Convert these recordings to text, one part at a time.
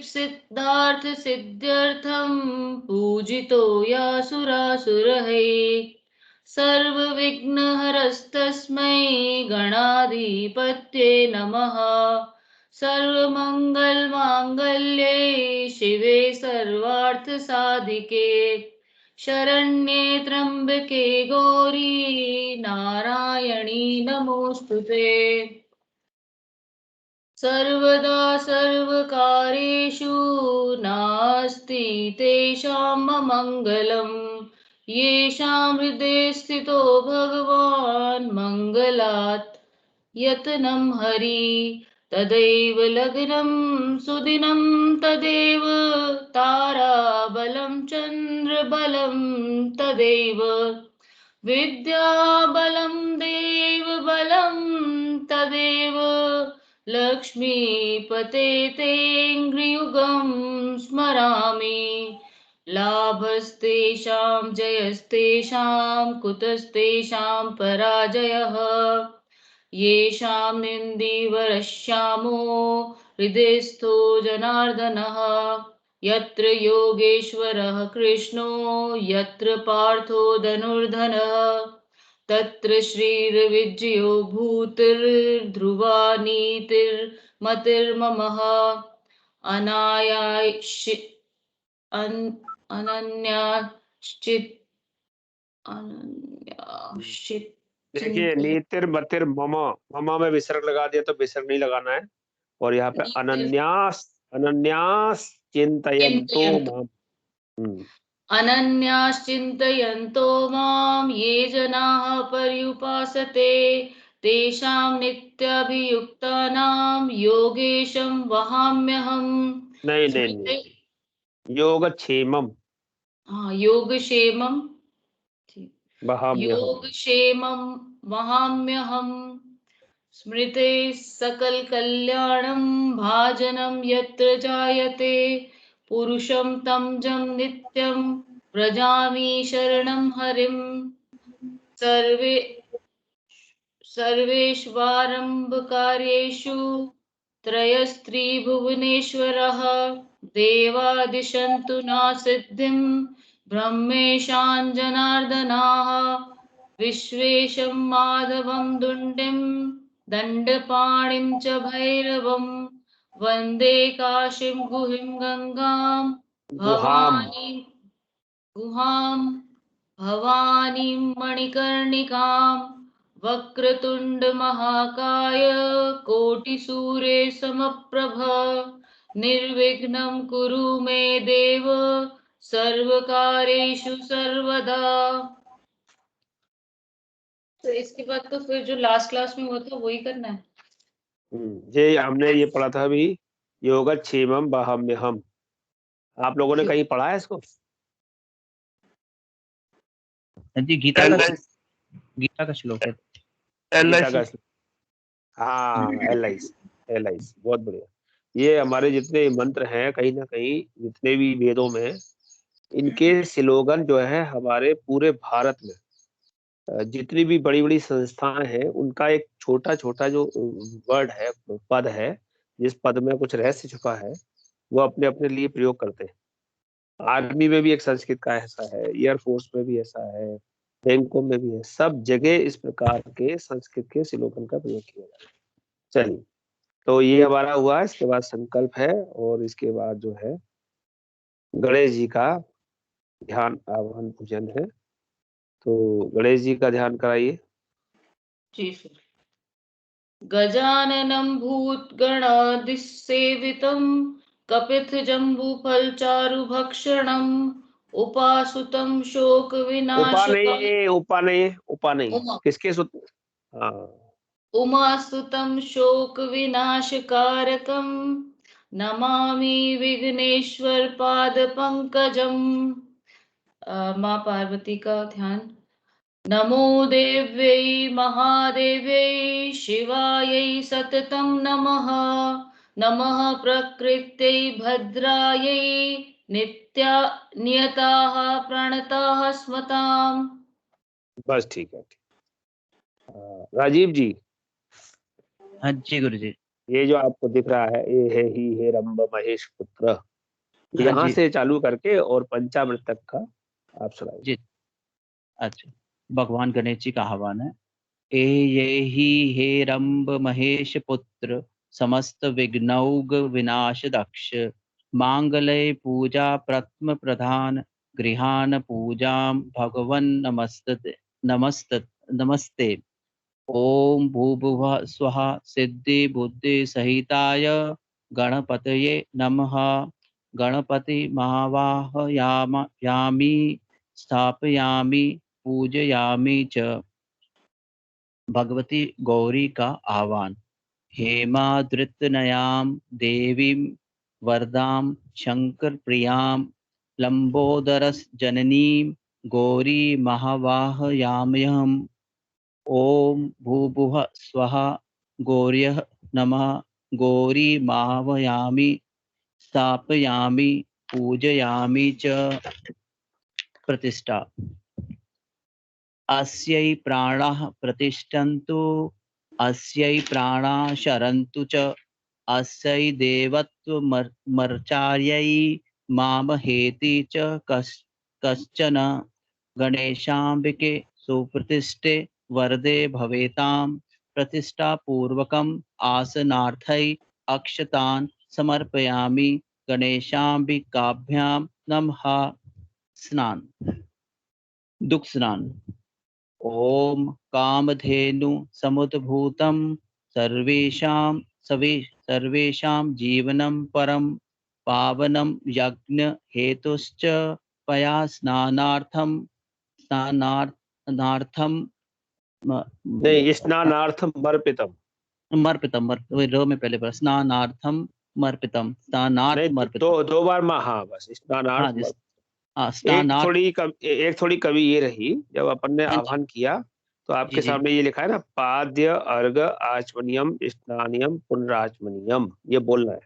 सिद्धार्थ सिद्ध्यर्थम पूजितो यासुरासुरैः सर्वविघ्नहरस्तस्मै गणाधिपत्ये नमः। सर्वमङ्गलमाङ्गल्ये शिवे सर्वार्थसाधिके शरण्ये त्र्यम्बके गौरी नारायणी नमोस्तुते। सर्वदा सर्वकार्येषु नास्ति तेषां मङ्गलम् येषां हृदये स्थितो भगवान् मङ्गलात् यतनं हरि तदैव लग्नं सुदिनं तदेव ताराबलं चन्द्रबलं तदेव विद्याबलं देवबलं तदेव लक्ष्मीपते तेऽङ्घ्रियुगं स्मरामि लाभस्तेषां जयस्तेषां कुतस्तेषां पराजयः येषां निन्दीवरश्यामो हृदयस्थो जनार्दनः यत्र योगेश्वरः कृष्णो यत्र पार्थो धनुर्धनः तत्र श्रीर्विजयो भूतिर्ध्रुवा नीतिर्मतिर्ममः अनन्याश्चित् देखिए नीतिर मतिर ममा, ममा में विसर्ग लगा दिया तो विसर्ग नहीं लगाना है। और यहाँ पे अनन्यास अनन्यास चिंतयन्तो माम, अनन्याश्चिन्तयन्तो मां ये जनाः पर्युपासते तेषां नित्याभियुक्तानां योगेशं वहाम्यहम्। नहीं योगक्षेमम, हाँ योगक्षेमं वहाम्यहम, योगक्षेमं वहाम्यहम्। स्मृते सकल कल्याणं भाजनं यत्र जायते पुरुषं तं जं नित्यं व्रजामि शरणं हरिं। सर्वेष्वारम्भकार्येषु त्रयस्त्रिभुवनेश्वरः देवादिशन्तु न सिद्धिं ब्रह्मेशान् जनार्दनाः विश्वेशं माधवं दुण्डिं दण्डपाणिं च भैरवं वन्दे काशीं गुहिं गंगां भवानीं मणिकर्णिकां वक्रतुण्ड महाकाय कोटिसूर्य समप्रभ निर्विघ्नं कुरु मे देव सर्वकार्येषु सर्वदा। तो इसके बाद तो फिर जो लास्ट क्लास में हुआ था वही करना है। ये हमने ये पढ़ा था अभी, योगक्षेमम वहाम्यहम। आप लोगों ने कहीं पढ़ा है इसको? जी गीता का श्लोक है। हाँ एलाइस, बहुत बढ़िया। ये हमारे जितने मंत्र हैं कहीं ना कहीं जितने भी वेदों में इनके स्लोगन जो है हमारे पूरे भारत में जितनी भी बड़ी बड़ी संस्थाएं हैं उनका एक छोटा छोटा जो वर्ड है, पद है, जिस पद में कुछ रहस्य छुपा है वो अपने अपने लिए प्रयोग करते हैं। आर्मी में भी एक संस्कृत का ऐसा है, एयरफोर्स में भी ऐसा है, बैंकों में भी है, सब जगह इस प्रकार के संस्कृत के स्लोगन का प्रयोग किया जाता है। चलिए, तो ये हमारा हुआ। इसके बाद संकल्प है और इसके बाद जो है गणेश जी का ध्यान आवाहन पूजन है। तो गणेश जी का ध्यान कराइए। जी सर। गजाननं भूतगणादिसेवितं कपितजम्बूफलचारुभक्षणम् उपासुतं शोकविनाशकम् उपा नहीं किसके सूत्र? हाँ, उमासुतं शोकविनाशकारकं नमामि विघ्नेश्वर पादपंकजम्। माँ पार्वती का ध्यान। नमो देव्यै महादेव्यै शिवायै सततं नमः। नमः प्रकृत्यै भद्रायै नियताः प्रणताः स्मताम्। बस ठीक है। राजीव जी। हाँ जी गुरु जी। ये जो आपको दिख रहा है, ये है ही हे रंब महेश पुत्र, हाँ यहाँ जी से चालू करके और पंचामृत तक का आप सुनाइए। जी। अच्छा, भगवान गणेश जी का आह्वान है। ए ये ही हे रंब महेश पुत्र, समस्त विघ्नौघ विनाश दक्ष, मांगल्य पूजा प्रथम प्रधान, गृहान पूजाम भगवन नमस्ते नमस्ते नमस्ते। ओम भूभुवः स्वः सिद्धि बुद्धि सहिताय गणपतये नमः। गणपति महावाहयामि स्थापयामि पूजयामि च। भगवती गौरी का आह्वान। हेमाद्रितनयां देवीं वरदां शंकर प्रियां, लंबोदरस जननीं गौरी महावाहयाम्यहम्। ओम भूभुवः स्वः गौर्यः नमः। गौरी माहवयामि स्थापयामि पूजयामि च। प्रतिष्ठा। अस्यै प्राणाः प्रतिष्ठन्तु, अस्यै प्राणाः शरन्तु च, अस्यै देवत्वमर्चायै मामहेति च कश्चन। गणेशाम्बिके सुप्रतिष्ठे वरदे भवेतां, प्रतिष्ठापूर्वकम् आसनार्थै अक्षतान् समर्पयामि। गणेशाम्बिकाभ्यां नमः। स्नान। दुख स्नान। ओम कामधेनु समुद्भूतं सर्वेषां जीवनं परं पावनं यज्ञ हेतुश्च, पया स्नानार्थं नहीं, स्नानार्थम मर्पितम। मर्पितम रो में पहले पर स्नानार्थम मर्पितम, स्नानार्थ नहीं, मर्पितम। दो बार हाँ, बस हाँ स्नानार्थ जिस मर्पितम। स्नानार्थ। एक थोड़ी कमी ये रही, जब अपन ने हाँ जी आह्वान किया तो जी आपके जी सामने ये लिखा है ना, पाद्य अर्घ आचमनियम स्नानियम पुनराचमनियम, ये बोलना है।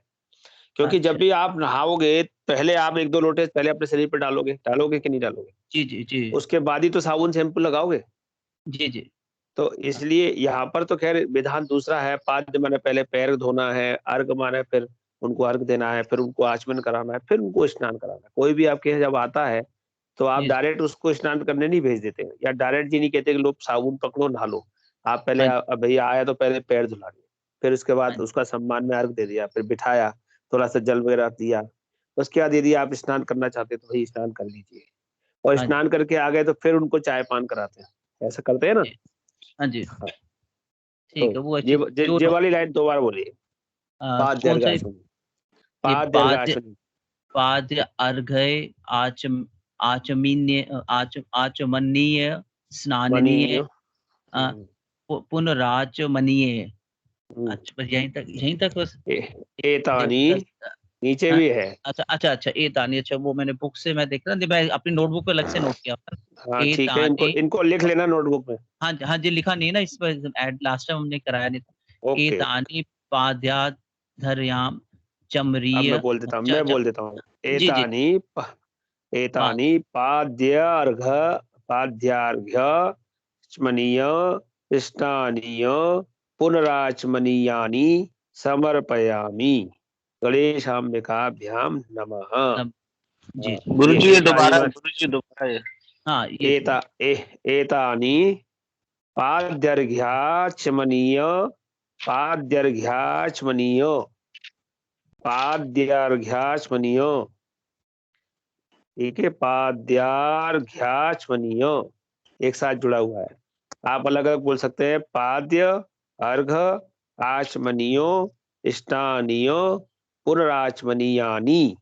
क्योंकि जब अच्छा भी आप नहाओगे, पहले आप एक दो लोटे पहले अपने शरीर पर डालोगे कि नहीं डालोगे? जी जी जी उसके बाद ही तो साबुन शैम्पू लगाओगे। जी जी। तो इसलिए यहाँ पर तो खैर विधान दूसरा है। पाद्य माने पहले पैर धोना है, अर्घ माने फिर उनको अर्घ देना है, फिर उनको आचमन कराना है, फिर उनको स्नान कराना है। कोई भी आपके यहाँ जब आता है तो आप जी डायरेक्ट उसको स्नान करने नहीं भेज देते हैं, या डायरेक्ट ये नहीं कहते कि लो साबुन पकड़ो नहा लो। आप पहले हाँ जी भैया आया तो पहले पैर धुला लिए, फिर उसके हाँ बाद जी उसका सम्मान में अर्घ दे दिया, फिर बिठाया, थोड़ा सा जल वगैरह दिया। उसके बाद यदि आप स्नान करना चाहते हैं तो भाई स्नान कर लीजिए, और हाँ जी स्नान करके आ गए तो फिर उनको चाय पान कराते हैं, ऐसा करते हैं ना। जी। हाँ जी हाँ, तो ठीक है। वो ये अच्छी जो ये वाली लाइन दो बार बोलिए। पाद्य कौन सा अर्घाचमनी, ये पाद्य अर्घाचमनी। पाद्य अर्घ्य आचमनीय स्नाननीय मनीय। अ, पुनराचमनीय। हम्म, अच्छा बस यहीं तक बस। एतानी, देवदत्त। नीचे हाँ, भी है। अच्छा अच्छा अच्छा। ए तानी। अच्छा वो मैंने बुक से मैं देख रहा था, मैं अपनी नोटबुक पे अलग से नोट किया था। हाँ ए ठीक है, इनको तानी। इनको लिख लेना नोटबुक में। हाँ हाँ जी, लिखा नहीं है ना इस पर, एड लास्ट टाइम हमने कराया नहीं था। ए ओके, तानी पाद्याधर्याम अब चमरीय मैं बोल देता हूँ। जी जी। मा एतानी पाद्यार्घ्य चमनीय स्नानीय पुनराचमनीयानि समर्पयामि गणेशाम्बिकाभ्याम नमः। नम जी हाँ, जी। ये गुरुजी ये एतानी दोबारा, मान गुरुजी दोबारा ये। हाँ ये एता ए एतानी पाद्यर्घ्याचमनीय पाद्यर्घ्याचमनीय पाद्यार्घ्याचमनीय, ठीक है, पाद्यार्घ्याचमनीय एक साथ जुड़ा हुआ है। आप अलग अलग बोल सकते हैं, पाद्य अर्घ आचमनीयो स्नानियो पुनराचमनीयानी।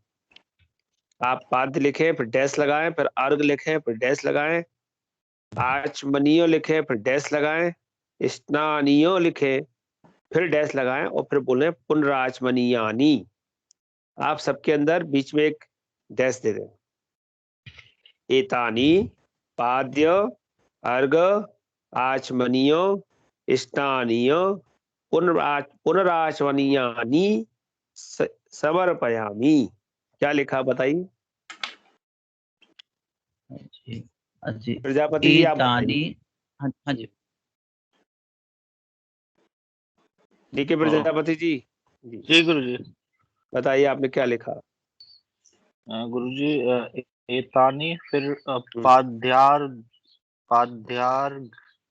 आप पाद्य लिखें फिर डैश लगाएं, फिर अर्घ लिखें फिर डैश लगाएं, आचमनीयो लिखें फिर डैश लगाएं, स्नानियो लिखें फिर डैश लगाएं, और फिर बोले पुनराचमनीयानी। आप सबके अंदर बीच में एक डैश दे दें। एतानी पाद्य अर्घ आचमनीय स्नानीय पुनराचमनीयानि समर्पयामि। क्या लिखा बताइए जी। जी। प्रजापति जी, ए आप बताइए। तानी। हाँ हाँ जी। ठीक है ओ, प्रजापति जी। जी गुरुजी। बताइए आपने क्या लिखा? गुरुजी एतानी, फिर पाद्यार पाद्यार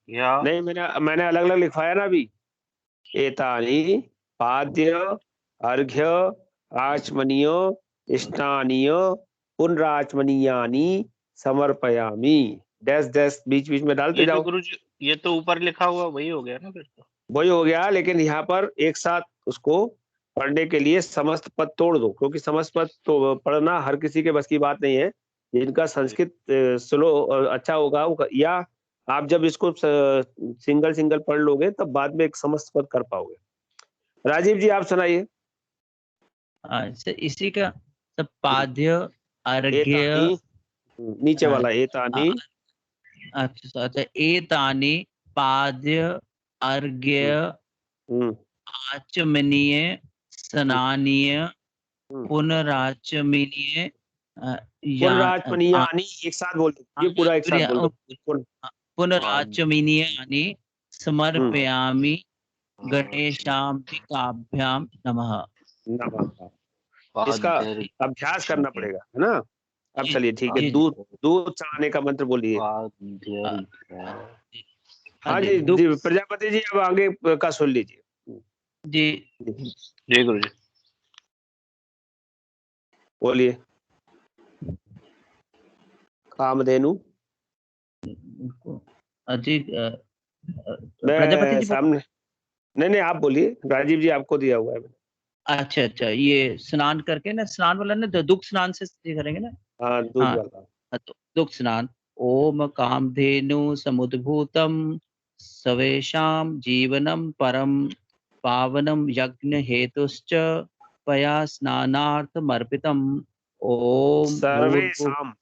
या नहीं, मैंने अलग अलग लिखवाया ना अभी। एतानी पाद्य अर्घ्य आचमनीयो स्नानियो पुनराचमनीयानि समर्पयामि। डैश डैश बीच बीच में डालते ये तो जाओ। गुरुजी, ये तो ऊपर लिखा हुआ वही हो गया ना फिर तो। वही हो गया, लेकिन यहाँ पर एक साथ उसको पढ़ने के लिए समस्त पद तोड़ दो, क्योंकि समस्त पद तो पढ़ना हर किसी के बस की बात नहीं है। जिनका संस्कृत स्लो अच्छा होगा या आप जब इसको सिंगल सिंगल पढ़ लोगे तब बाद में एक समस्त पद कर पाओगे। राजीव जी आप सुनाइए। सर इसी का सब पाद्य अर्घ्य एतानी, नीचे वाला एतानी, अच्छा एतानि पाद्य अर्घ्य हम्म, आचमनीय स्नानीय पुनराचमनीय पुनराचमनीयानि एक साथ बोल दो, ये पूरा एक साथ बोल दो। पुनराचमनीयानि समर्पयामि गणेशाम्बिकाभ्यां नमः। नमः। इसका अभ्यास करना पड़ेगा, है ना? अब चलिए ठीक है, दूध चढ़ाने का मंत्र बोलिए। हाँ जी प्रजापति जी, अब आगे का सुन लीजिए। जी गुरु जी बोलिए। कामधेनु प्रजापति जी सामने, नहीं आप बोलिए, राजीव जी आपको दिया हुआ है। अच्छा ये स्नान करके ना, स्नान वाला ना, दुख स्नान से करेंगे ना। हाँ दूध वाला। दुख स्नान। ओम कामधेनु समुद्भूतम सवेशाम जीवनम परम पावनम यज्ञ हेतुश्च पया स्नानार्थमर्पितम। ओम सर्वेशाम,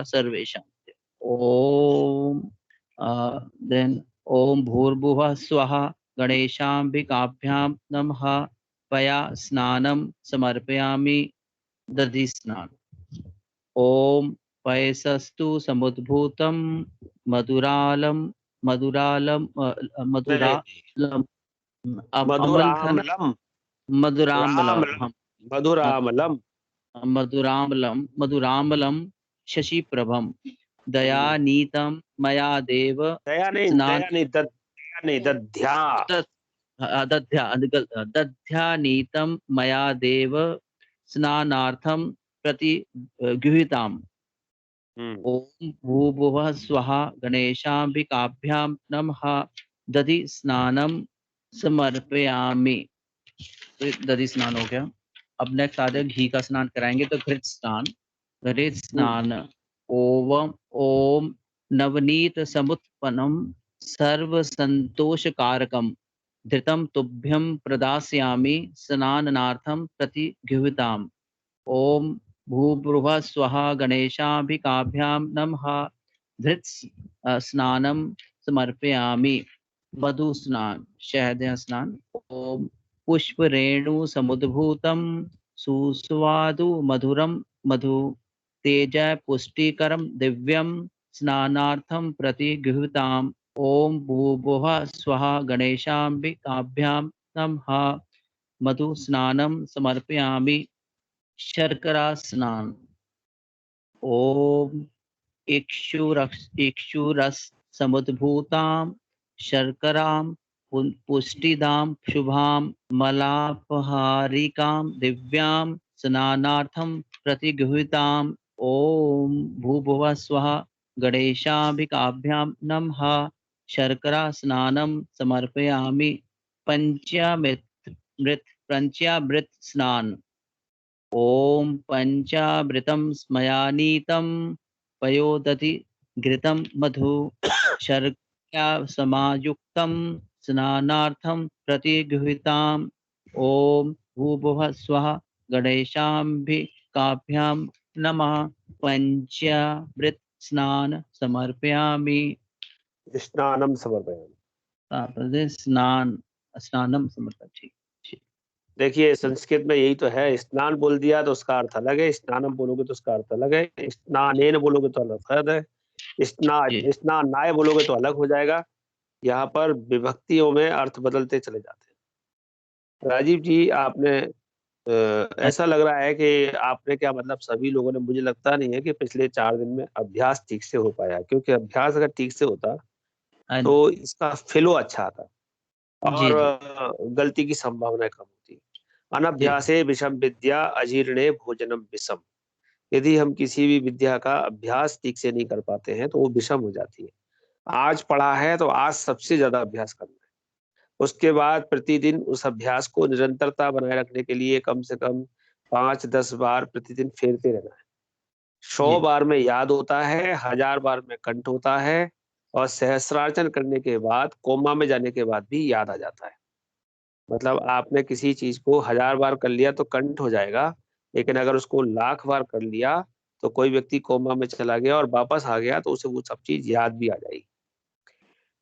सर्वेशाम। ओम देन ओम भूर्भुवः स्वः गणेशाम्बिकाभ्यां नमः। पया स्नानं समर्पयामि दधि स्नान। ओम पयसस्तु समुद्भूतं मधुरालम मधुरालम मधुरालम मधुरामलम मधुरामलम मधुरामलम मधुरामलम शशिप्रभम दयानीतं मया देव दध्यानीतं मया देव स्नानार्थं प्रति गृहीताम्। ओम भूभुवः स्वः गणेशाम्बिकाभ्यां नमः। दधि स्नानं समर्पयामि। दधि स्नान हो गया। अब नेक्स्ट आ जाए, घी का स्नान कराएंगे तो घृत स्नान। घृत स्नान। ओम नवनीत समुत्पन्नम सर्व संतोष कारकम धृतम तुभ्यं प्रदास्यामि स्नानार्थं प्रति गृहीताम्। ओम भूभुवः स्वः गणेशाम्बिकाभ्यां नमः। धृत स्नानं समर्पयामि। मधु स्नान, शहद स्नान। ओम पुष्प रेणु समुद्भूतं सुस्वादु मधुरम मधु तेज पुष्टिकरम दिव्यम स्नानार्थं प्रति गृहीताम्। ओम भूभुवः स्वः गणेशाम्बिकाभ्यां नमः। मधु स्नानं समर्पयामि। शर्करा स्नान। ओम इक्षुरस समुद्भूतां शर्करां पुष्टिदां शुभां मलापहारिकां दिव्यां स्नानार्थं प्रतिगृहीताम्। ओम भूभुवः स्वः गणेशाम्बिकाभ्यां नमः। शर्करा स्नानं समर्पयामि। पंचामृत स्नान। ओम पंचामृतं स्मयानीतं पयोदधि घृतं मधु शर्करा समायुक्तं स्नानार्थं प्रतिगृहीताम्। ओम भूभुवः स्वः गणेशाम्बिकाभ्यां नमः। पंचामृत स्नान समर्पयामि। स्नानम समर्पयामि। स्नानम समर्पयामि। देखिए संस्कृत में यही तो है, स्नान बोल दिया तो उसका अर्थ अलग है, स्नानम बोलोगे तो उसका अर्थ अलग है, स्नानेन बोलोगे तो अलग है, स्नानाय बोलोगे तो अलग हो जाएगा। यहाँ पर विभक्तियों में अर्थ बदलते चले जाते हैं। राजीव जी, आपने ऐसा लग रहा है कि आपने क्या मतलब सभी लोगों ने, मुझे लगता नहीं है कि पिछले 4 दिन में अभ्यास ठीक से हो पाया, क्योंकि अभ्यास अगर ठीक से होता हाँ जी, तो इसका फ्लो अच्छा आता जी, और जी, गलती की संभावना कम होती। जी, अनभ्यासे विषम विद्या अजीर्णे भोजनम विषम। यदि हम किसी भी विद्या का अभ्यास ठीक से नहीं कर पाते हैं तो वो विषम हो जाती है। आज पढ़ा है तो आज सबसे ज्यादा अभ्यास करना है। उसके बाद प्रतिदिन उस अभ्यास को निरंतरता बनाए रखने के लिए कम से कम 5-10 बार प्रतिदिन फेरते रहना है। 100 जी, बार में याद होता है, 1000 बार में कंठ होता है और सहस्रार्चन करने के बाद, कोमा में जाने के बाद भी याद आ जाता है। मतलब आपने किसी चीज को 1000 बार कर लिया तो कंठ हो जाएगा, लेकिन अगर उसको लाख बार कर लिया तो कोई व्यक्ति कोमा में चला गया और वापस आ गया तो उसे वो सब चीज याद भी आ जाएगी।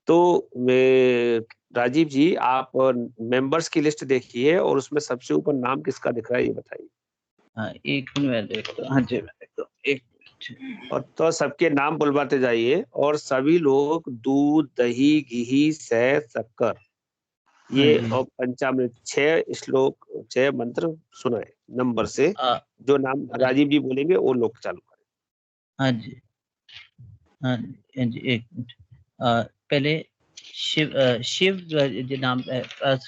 तो मैं, राजीव जी, आप मेंबर्स की लिस्ट देखिए और उसमें सबसे ऊपर नाम किसका दिख रहा है ये बताइए। हाँ, एक मिनट मैं देखता हूँ। हाँ जी, मैं देखता हूँ, एक मिनट। और तो सबके नाम बुलवाते जाइए और सभी लोग दूध, दही, घी, शहद, शक्कर, हाँ ये जी, और पंचामृत 6 श्लोक, 6 मंत्र सुनाए नंबर से। हाँ जो नाम राजीव जी बोलेंगे वो लोग चालू करें। हाँ जी, हाँ जी, हाँ जी, एक मिनट। पहले शिव जो नाम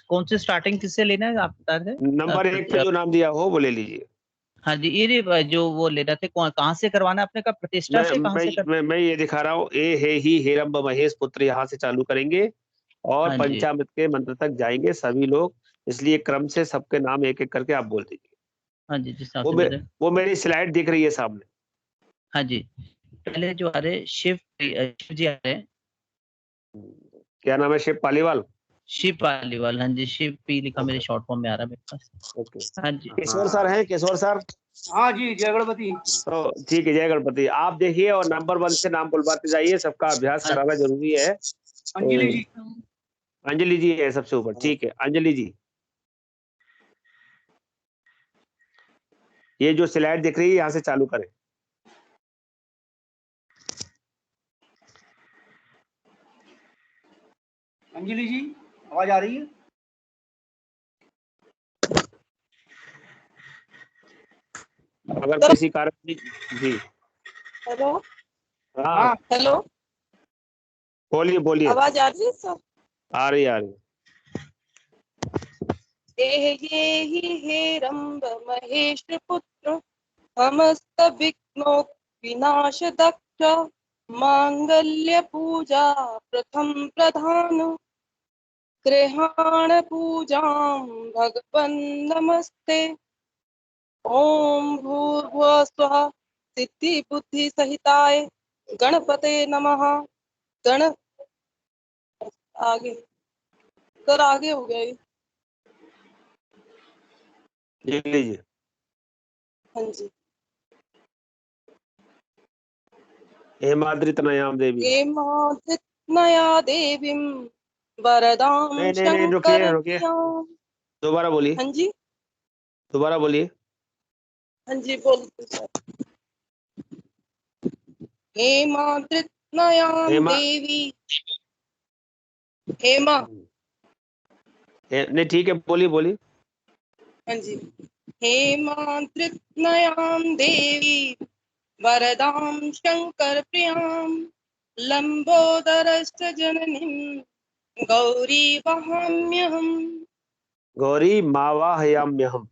कौन से स्टार्टिंग किससे लेना है आप बता रहे थे? नंबर 1 पे जो नाम दिया हो वो ले लीजिए। हाँ जी, ये जो वो ले रहे थे, कहाँ से करवाना है अपने का, प्रतिष्ठा मैं से कहाँ मैं से कर? मैं ये दिखा रहा हूँ, ए हे ही हेरंब महेश पुत्र, यहाँ से चालू करेंगे और हाँ जी, पंचामृत के मंत्र तक जाएंगे सभी लोग। इसलिए क्रम से सबके नाम एक एक करके आप बोल दीजिए। हाँ जी, जिस हिसाब वो से मे, मेरे। वो मेरी स्लाइड दिख रही है सामने। हाँ जी, पहले जो आ रहे शिव जी आ रहे हैं। क्या नाम है? शिव पालीवाल। शिव पालीवाल, हाँ जी, शिव पी लिखा मेरे ओके शॉर्ट फॉर्म में आ रहा है मेरे पास। ओके। हाँ जी, किशोर सर हैं? किशोर सर? हाँ जी, जय गणपति। तो ठीक है, जय गणपति। आप देखिए और नंबर 1 से नाम बुलवाते जाइए, सबका अभ्यास हाँ, कराना जरूरी है। अंजलि जी। अंजलि जी है सबसे ऊपर, ठीक है। अंजलि जी, ये जो स्लाइड दिख रही है यहाँ से चालू करें। अंजलि जी, आवाज आ रही है? अगर किसी कारण जी, हेलो, हाँ हाँ, हेलो, बोलिए बोलिए। आवाज आ रही है सर? आ रही आ रही। ये ही हे रंब महेश पुत्र समस्त विघ्नो विनाश दक्ष मांगल्य पूजा प्रथम प्रधान गृहाण पूजां भगवन् नमस्ते। ओम भूर्भुवः स्वः सिद्धि बुद्धि सहिताय गणपते नमः। गण आगे सर, आगे हो गया ये। लिख लीजिए। हाँ जी। हेमाद्रितनयाम देवी। हेमाधितनया देवीं वरदां नहीं रुकिए शंकर रुकिए, प्रियां। दोबारा बोलिए, हाँ जी, दोबारा बोलिए। हाँ जी, बोलते सर। हेमाधितनयां हेमा, देवी, हेमा, नहीं ठीक है, बोलिए बोलिए। हाँ जी, हेमाधितनयां देवी वरदां शंकर प्रियां लंबोदरस्य जननीं गौरी वहाम्यहम्। गौरी मावाहयाम्यहम्।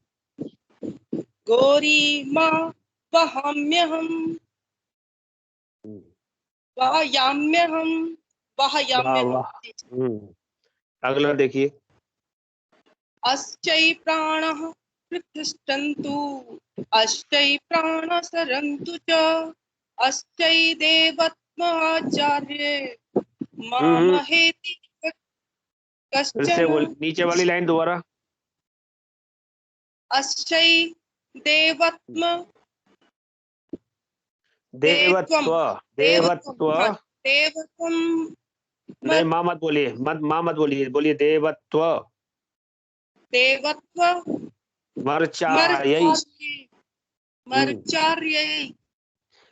गौरी मां वहाम्यहम्। वाहयाम्यहम्, वाह वाहयाम्यहम्। वाह। अगला देखिए। अश्चै प्राणः प्रतिष्ठन्तु अश्चै प्राणः सरन्तु च अश्चै देवत्माचार्ये मामहेति फिर से कश्चन। बोल, नीचे वाली लाइन दोबारा। अश्चै देवत्म देवत्व, देवत्व। हाँ, देवत्वं नहीं माँ मत बोलिए, माँ मत बोलिए, बोलिए देवत्व। देवत्व मर्चायै। मर्चार्यै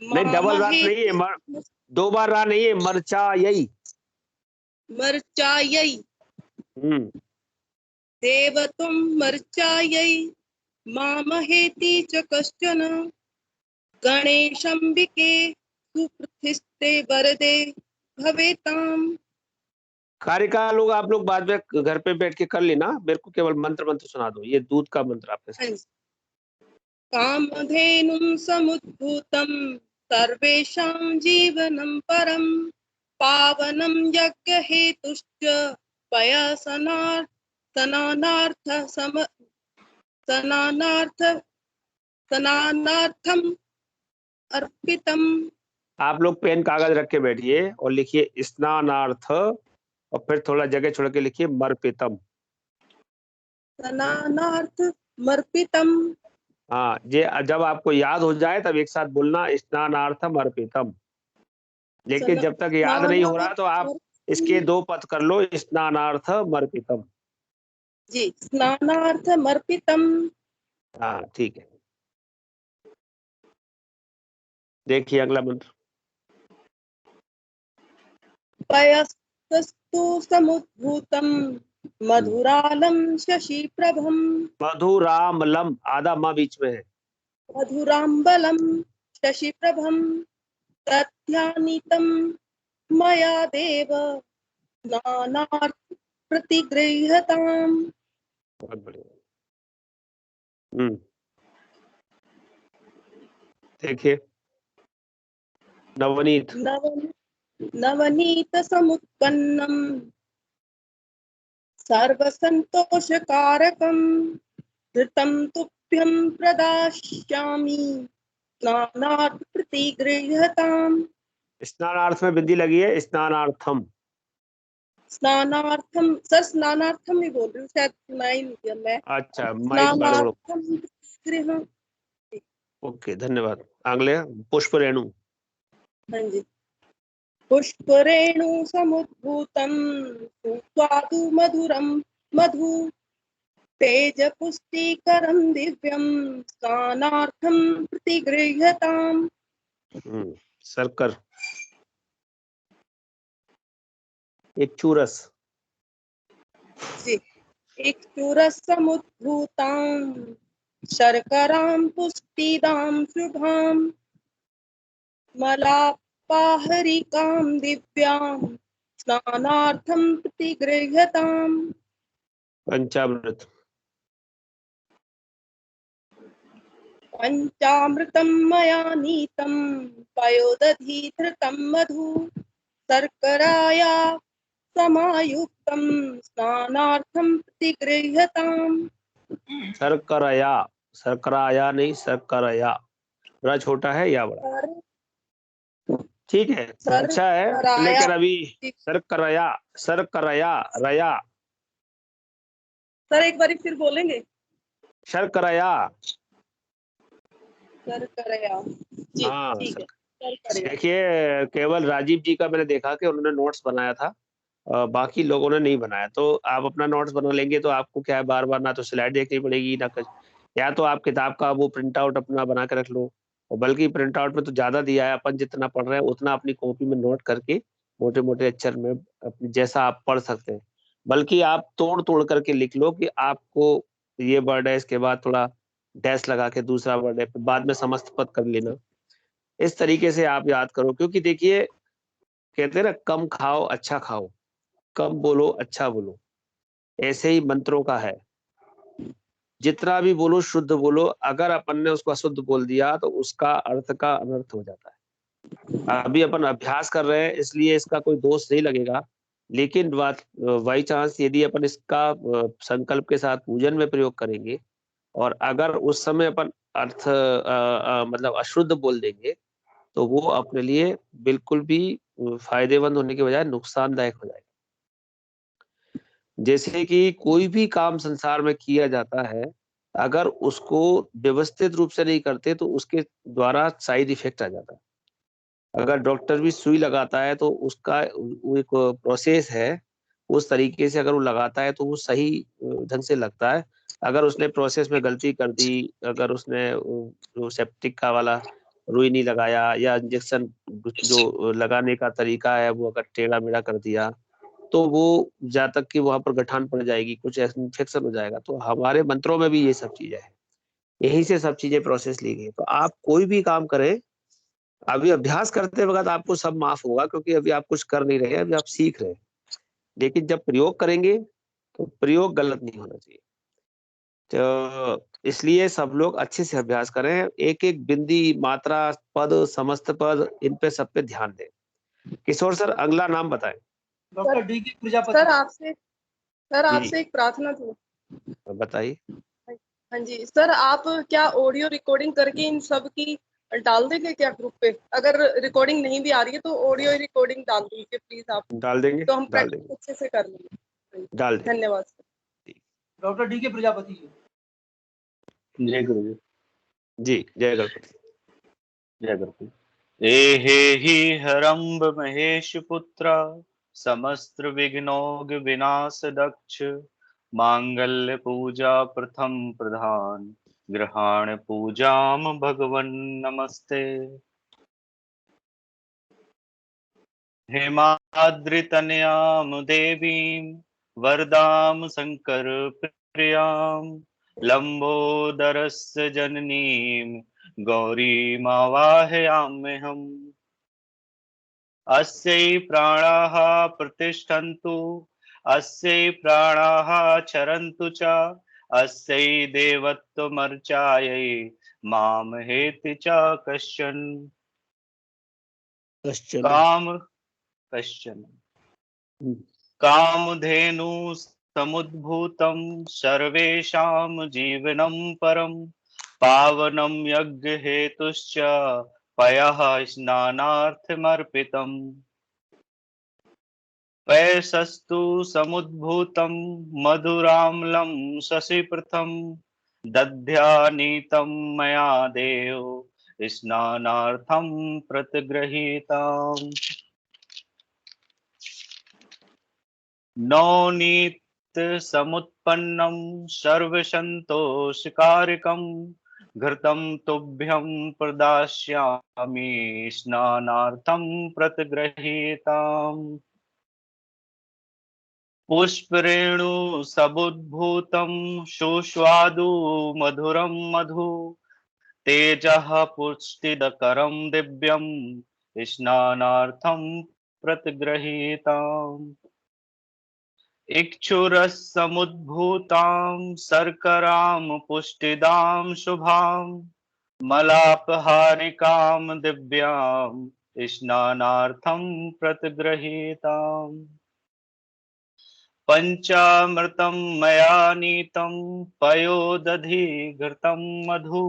नहीं डबल रा मामहेति। नहीं है, 2 बार रा नहीं है, मर्चायै। मर्चायै देवत्वं मर्चायै मामहेति च कश्चन गणेशंबिके सुप्रतिष्ठे वरदे भवेताम्। कारिका लोग आप लोग बाद में घर पे बैठ के कर लेना, मेरे को केवल मंत्र सुना दो, ये दूध का मंत्र आपके साथ। कामधेनुं समुद्भूतं सर्वेषां जीवनं परं पावनं यज्ञहेतुश्च सनानार्थम् अर्पितम्। आप लोग पेन कागज रख के बैठिए और लिखिए स्नानार्थ, और फिर थोड़ा जगह छोड़ के लिखिए मर्पितम। स्नानार्थ मर्पितम्। हाँ, ये जब आपको याद हो जाए तब एक साथ बोलना स्नानार्थम अर्पितम। लेकिन जब तक याद नहीं हो रहा तो आप इसके 2 पद कर लो, स्नानार्थ मर्पितम। जी, स्नानार्थ मर्पितम। हाँ ठीक है, देखिए अगला मंत्र। पयस्तस्तु समुद्भूतं मधुरालं शशिप्रभं मधुरामलम, आधा माँ बीच में है। मधुराम्बलं शशिप्रभं तथ्यानीतं मया देव नानार्थ प्रतिगृह्यताम्। बहुत बढ़िया। देखिए नवनीत। नवनीत समुत्पन्नं सर्वसन्तोषकारकं धृतं तुभ्यं प्रदास्यामि स्नानार्थ प्रतिगृह्यताम्। स्नानार्थ में बिंदी लगी है, स्नानार्थम। स्नानार्थम, सर स्नानार्थम ही बोल रही हूँ, शायद सुनाई नहीं दिया मैं। अच्छा, माइक बड़ो। स्नानार्थम। ओके, धन्यवाद। अगले पुष्प रेणु। हाँ जी। पुष्परेणु समुद्भूतं स्वादु मधुरं मधु तेज पुष्टिकरं दिव्यं स्नानार्थं प्रतिगृह्यताम्। सर्कर, एक चूरस। जी, एक चूरस समुद्भूतां शर्करां पुष्टिदां शुभां मलापाहरिकां दिव्यां स्नानार्थं प्रतिगृह्यताम्। पंचामृत। पंचामृतं मया नीतं पयोदधि धृतं मधु शर्कराया समायुक्तं स्नानार्थं प्रतिगृह्यताम्। शर्कराया, शर्कराया नहीं, शर्कराया। बड़ा छोटा है या बड़ा? ठीक है, अच्छा है, लेकिन अभी शर्कराया, शर्कराया, रया। सर एक बार फिर बोलेंगे? शर्कराया। शर्कराया। जी हाँ, ठीक है। देखिए केवल राजीव जी का मैंने देखा कि उन्होंने नोट्स बनाया था, बाकी लोगों ने नहीं बनाया। तो आप अपना नोट्स बना लेंगे तो आपको क्या है, बार बार ना तो स्लाइड देखनी पड़ेगी ना कुछ, या तो आप किताब का वो प्रिंट आउट अपना बना के रख लो, और बल्कि प्रिंट आउट में तो ज्यादा दिया है, अपन जितना पढ़ रहे हैं उतना अपनी कॉपी में नोट करके मोटे मोटे अक्षर में अपनी जैसा आप पढ़ सकते हैं, बल्कि आप तोड़ तोड़ करके लिख लो कि आपको ये वर्ड है, इसके बाद थोड़ा डैश लगा के दूसरा वर्ड है, फिर बाद में समस्त पद कर लेना। इस तरीके से आप याद करो, क्योंकि देखिए कहते हैं ना, कम खाओ अच्छा खाओ, कम बोलो अच्छा बोलो, ऐसे ही मंत्रों का है, जितना भी बोलो शुद्ध बोलो। अगर अपन ने उसको अशुद्ध बोल दिया तो उसका अर्थ का अनर्थ हो जाता है। अभी अपन अभ्यास कर रहे हैं इसलिए इसका कोई दोष नहीं लगेगा, लेकिन बाई चांस यदि अपन इसका संकल्प के साथ पूजन में प्रयोग करेंगे और अगर उस समय अपन अर्थ मतलब अशुद्ध बोल देंगे तो वो अपने लिए बिल्कुल भी फायदेमंद होने के बजाय नुकसानदायक हो जाएगा। जैसे कि कोई भी काम संसार में किया जाता है, अगर उसको व्यवस्थित रूप से नहीं करते तो उसके द्वारा साइड इफेक्ट आ जाता है। अगर डॉक्टर भी सुई लगाता है तो उसका वो एक प्रोसेस है, उस तरीके से अगर वो लगाता है तो वो सही ढंग से लगता है। अगर उसने प्रोसेस में गलती कर दी, अगर उसने जो सेप्टिक का वाला रुई नहीं लगाया या इंजेक्शन जो लगाने का तरीका है वो अगर टेढ़ा मेढ़ा कर दिया, तो वो जहाँ तक कि वहां पर गठान पड़ जाएगी, कुछ इन्फेक्शन हो जाएगा। तो हमारे मंत्रों में भी ये सब चीजें हैं, यहीं से सब चीजें प्रोसेस ली गई। तो आप कोई भी काम करें, अभी अभ्यास करते वक्त आपको सब माफ होगा, क्योंकि अभी आप कुछ कर नहीं रहे, अभी आप सीख रहे हैं। लेकिन जब प्रयोग करेंगे तो प्रयोग गलत नहीं होना चाहिए। तो इसलिए सब लोग अच्छे से अभ्यास करें, एक एक बिंदी, मात्रा, पद, समस्त पद, इन पे सब पे ध्यान दें। किशोर सर, अगला नाम बताएं। डॉक्टर डी के प्रजापति। सर आपसे एक प्रार्थना थी। बताइए। हाँ जी सर, आप क्या ऑडियो रिकॉर्डिंग करके इन सब की डाल देंगे क्या ग्रुप पे? अगर रिकॉर्डिंग नहीं भी आ रही है तो ऑडियो रिकॉर्डिंग डाल दीजिए प्लीज आप, डाल देंगे, तो हम डाल प्रैक्टिस देंगे, अच्छे से कर लेंगे। डाल देंगे। धन्यवाद सर। डॉक्टर डी के प्रजापति जी। जय गुरु जी। जी, जय गणपति। जय गणपति। एहे ही हरम्ब महेश पुत्र समस्त विघ्नोग विनाश दक्ष मांगल्य पूजा प्रथम प्रधान ग्रहण पूजाम भगवन नमस्ते। हेमाद्रितनयाम देवीं वरदाम शंकर प्रियाम लंबोदरस्य जननीं गौरीमावाहयाम्यहम्। अस्यै प्राणाः प्रतिष्ठन्तु अस्यै प्राणाः चरन्तु च अस्यै देवत्वमर्चायै मामहेति च कश्चन। कामधेनु समुद्भूतं सर्वेषां जीवनं परं पावनं यज्ञहेतुश्च पयः स्नानार्थमर्पितम्। पयसस्तु समुद्भूतं मधुराम्लं शशिप्रथं दध्यानीतं मया देव स्नानार्थं प्रतिगृहीताम्। नवनीत समुत्पन्नं सर्वसन्तोषकारकं घृतं तुभ्यं प्रदास्यामि स्नानार्थं प्रतिगृहीताम्। पुष्परेणु समुद्भूतं सुस्वादु मधुरं मधु तेजः पुष्टिदकरं दिव्यं स्नानार्थं प्रतिगृहीताम्। इक्षुरसमुद्भूतां शर्करां पुष्टिदां शुभां मलापहारिकां दिव्यां स्नानार्थं प्रतिगृहीताम्। पंचामृतं मया नीतं पयोदधि घृतं मधु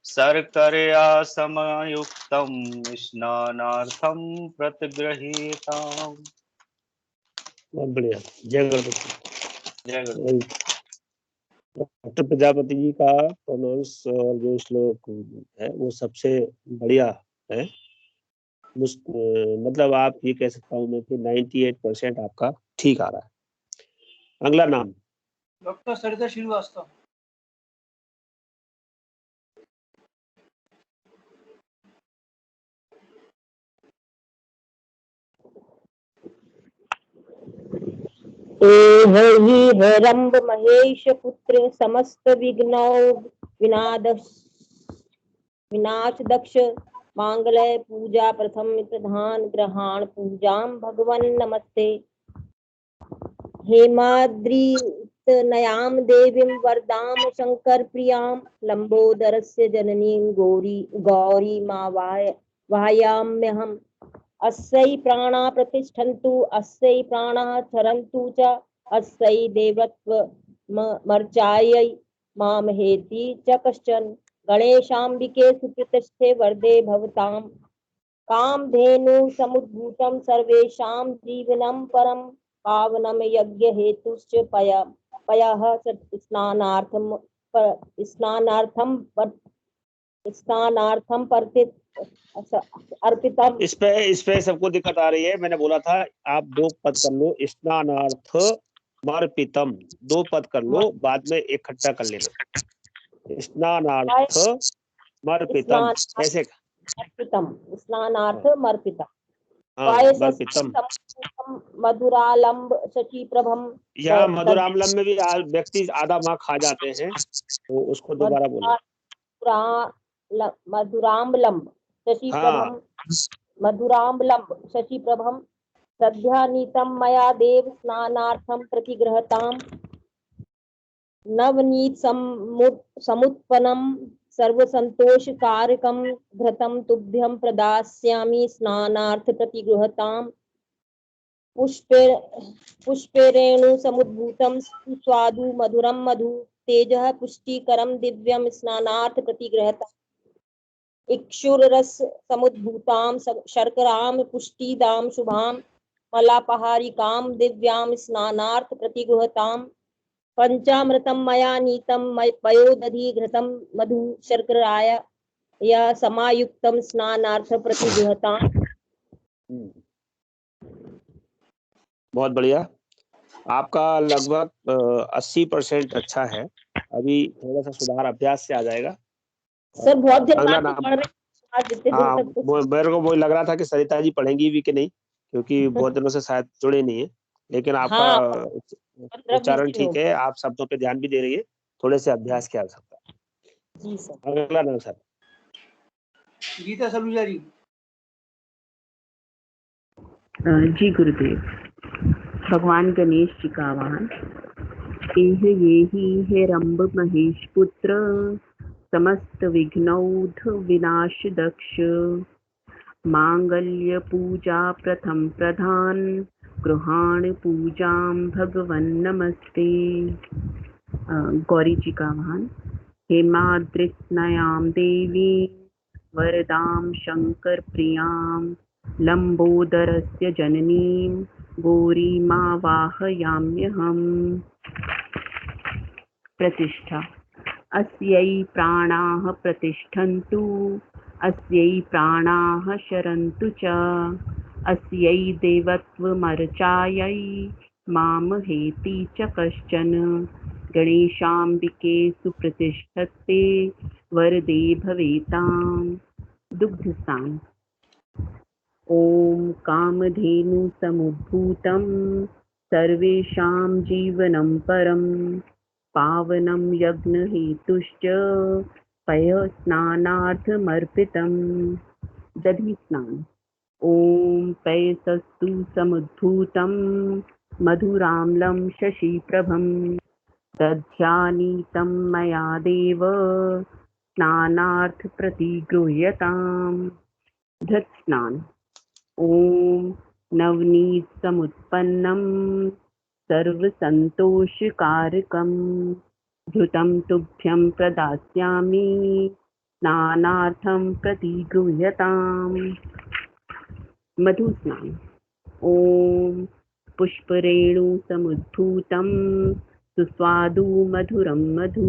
शर्करया समयुक्तं स्नानार्थं प्रतिगृहीताम्। बहुत बढ़िया, जय गणपति। जय गणपति। डॉक्टर प्रजापति जी का प्रोनाउंस और जो श्लोक है वो सबसे बढ़िया है। मतलब आप ये कह सकता हूँ मैं कि 98% आपका ठीक आ रहा है। अगला नाम। डॉक्टर सरिता श्रीवास्तव। एहि हेरम्ब महेश पुत्र समस्त विघ्नौ विनाश दक्ष मांगल्य पूजा प्रथम प्रधान ग्रहण पूजाम भगवन नमस्ते। हेमाद्रितनयां देवीं वरदां शंकर प्रियां लंबोदरस्य जननीं गौरी मावाहयाम्यहम्। अस्यै प्राणा प्रतिष्ठन्तु अस्यै प्राणाः चरन्तु च अस्यै देवत्वमर्चायै मामहेति च कश्चन। गणेशाम्बिके सुप्रतिष्ठे वरदे भवतां कामधेनु समुद्भूतं सर्वेषां जीवनं परं पावनं यज्ञहेतुश्च पयः स्नानार्थं अर्पितम। इस पे सबको दिक्कत आ रही है। मैंने बोला था आप 2 पद कर लो, स्नानार्थ मर्पितम, 2 पद कर लो, बाद में इकट्ठा कर लेना। स्नानार्थ मर्पितम, ऐसे स्नानार्थ मर्पितम। हाँ पायसस्तं बरपितम। समूतं मधुरालंब शचीप्रभम यहाँ मधुरामलम में भी व्यक्ति आधा माँ खा जाते हैं, तो उसको दोबारा बोलो। मधुराम्बलम शशिप्रभम मधुराम्बलम शशिप्रभम सध्यानीतं मया देव स्नानार्थं प्रतिगृहताम् नवनीत समुत्पन्नं सर्वसन्तोषकारकं घृतं तुभ्यं प्रदास्यामि स्नानार्थ प्रतिगृहताम् पुष्पेरेणु समुद्भूतं सुस्वादु मधुरं मधु तेजः पुष्टिकरं दिव्यं स्नानार्थ प्रतिगृहताम् इक्षुररस समुद्भूतां शर्करां पुष्टिदां शुभां मलापहारिकां दिव्यां स्नानार्थ प्रतिगृहताम् पंचामृतं मया नीतं पयोदधि घृतं मधु शर्कराय या समायुक्तं स्नानार्थ प्रतिगृहताम्। बहुत बढ़िया, आपका लगभग 80% अच्छा है। अभी थोड़ा सा सुधार अभ्यास से आ जाएगा। सर बहुत देर अगला बाद नाम, पढ़ रहे हैं, जितने दिन हाँ तक तो मेरे को वो लग रहा था कि सरिता जी पढ़ेंगी भी कि नहीं, क्योंकि बहुत दिनों से शायद जुड़े नहीं है, लेकिन आपका हाँ, उच्चारण ठीक है, आप शब्दों पे ध्यान भी दे रही है, थोड़े से अभ्यास की आवश्यकता है। जी सर। अगला नाम सर। गीता सलूजा जी। जी गुरुदेव। भगवान गणेश जी का आह्वान। एह ये ही है रंभ महेश पुत्र समस्त विघ्नौध विनाश दक्ष मांगल्य पूजा प्रथम प्रधान गृहाण पूजां भगवन् नमस्ते। गौरी जी का आह्वान। हेमाद्रित्नयां देवी वरदां शंकर प्रियां लंबोदरस्य जननीं गौरीमावाहयाम्यहम्। प्रतिष्ठा। अस्यै प्राणाः प्रतिष्ठन्तु अस्यै प्राणाः शरन्तु च अस्यै देवत्वमर्चायै मामहेति च कश्चन। गणेशाम्बिके सुप्रतिष्ठते वरदे भवेताम्। दुग्धस्नान। ॐ कामधेनु समुद्भूतं सर्वेषां जीवनं परं पावनं यज्ञहेतुश्च पयस्नानार्थमर्पितम्। दधि स्नान। ॐ पयसस्तु समुद्भूतं मधुराम्लं शशिप्रभं दध्यानीतं मया देव स्नानार्थ प्रतिगृह्यताम्। धृत स्नान। ॐ नवनीत समुत्पन्नं सर्वसन्तोषकारकं घृतं तुभ्यं प्रदास्यामि स्नानार्थं प्रतिगृह्यताम्। मधु स्नान। ॐ पुष्परेणु समुद्भूतं सुस्वादु मधुरं मधु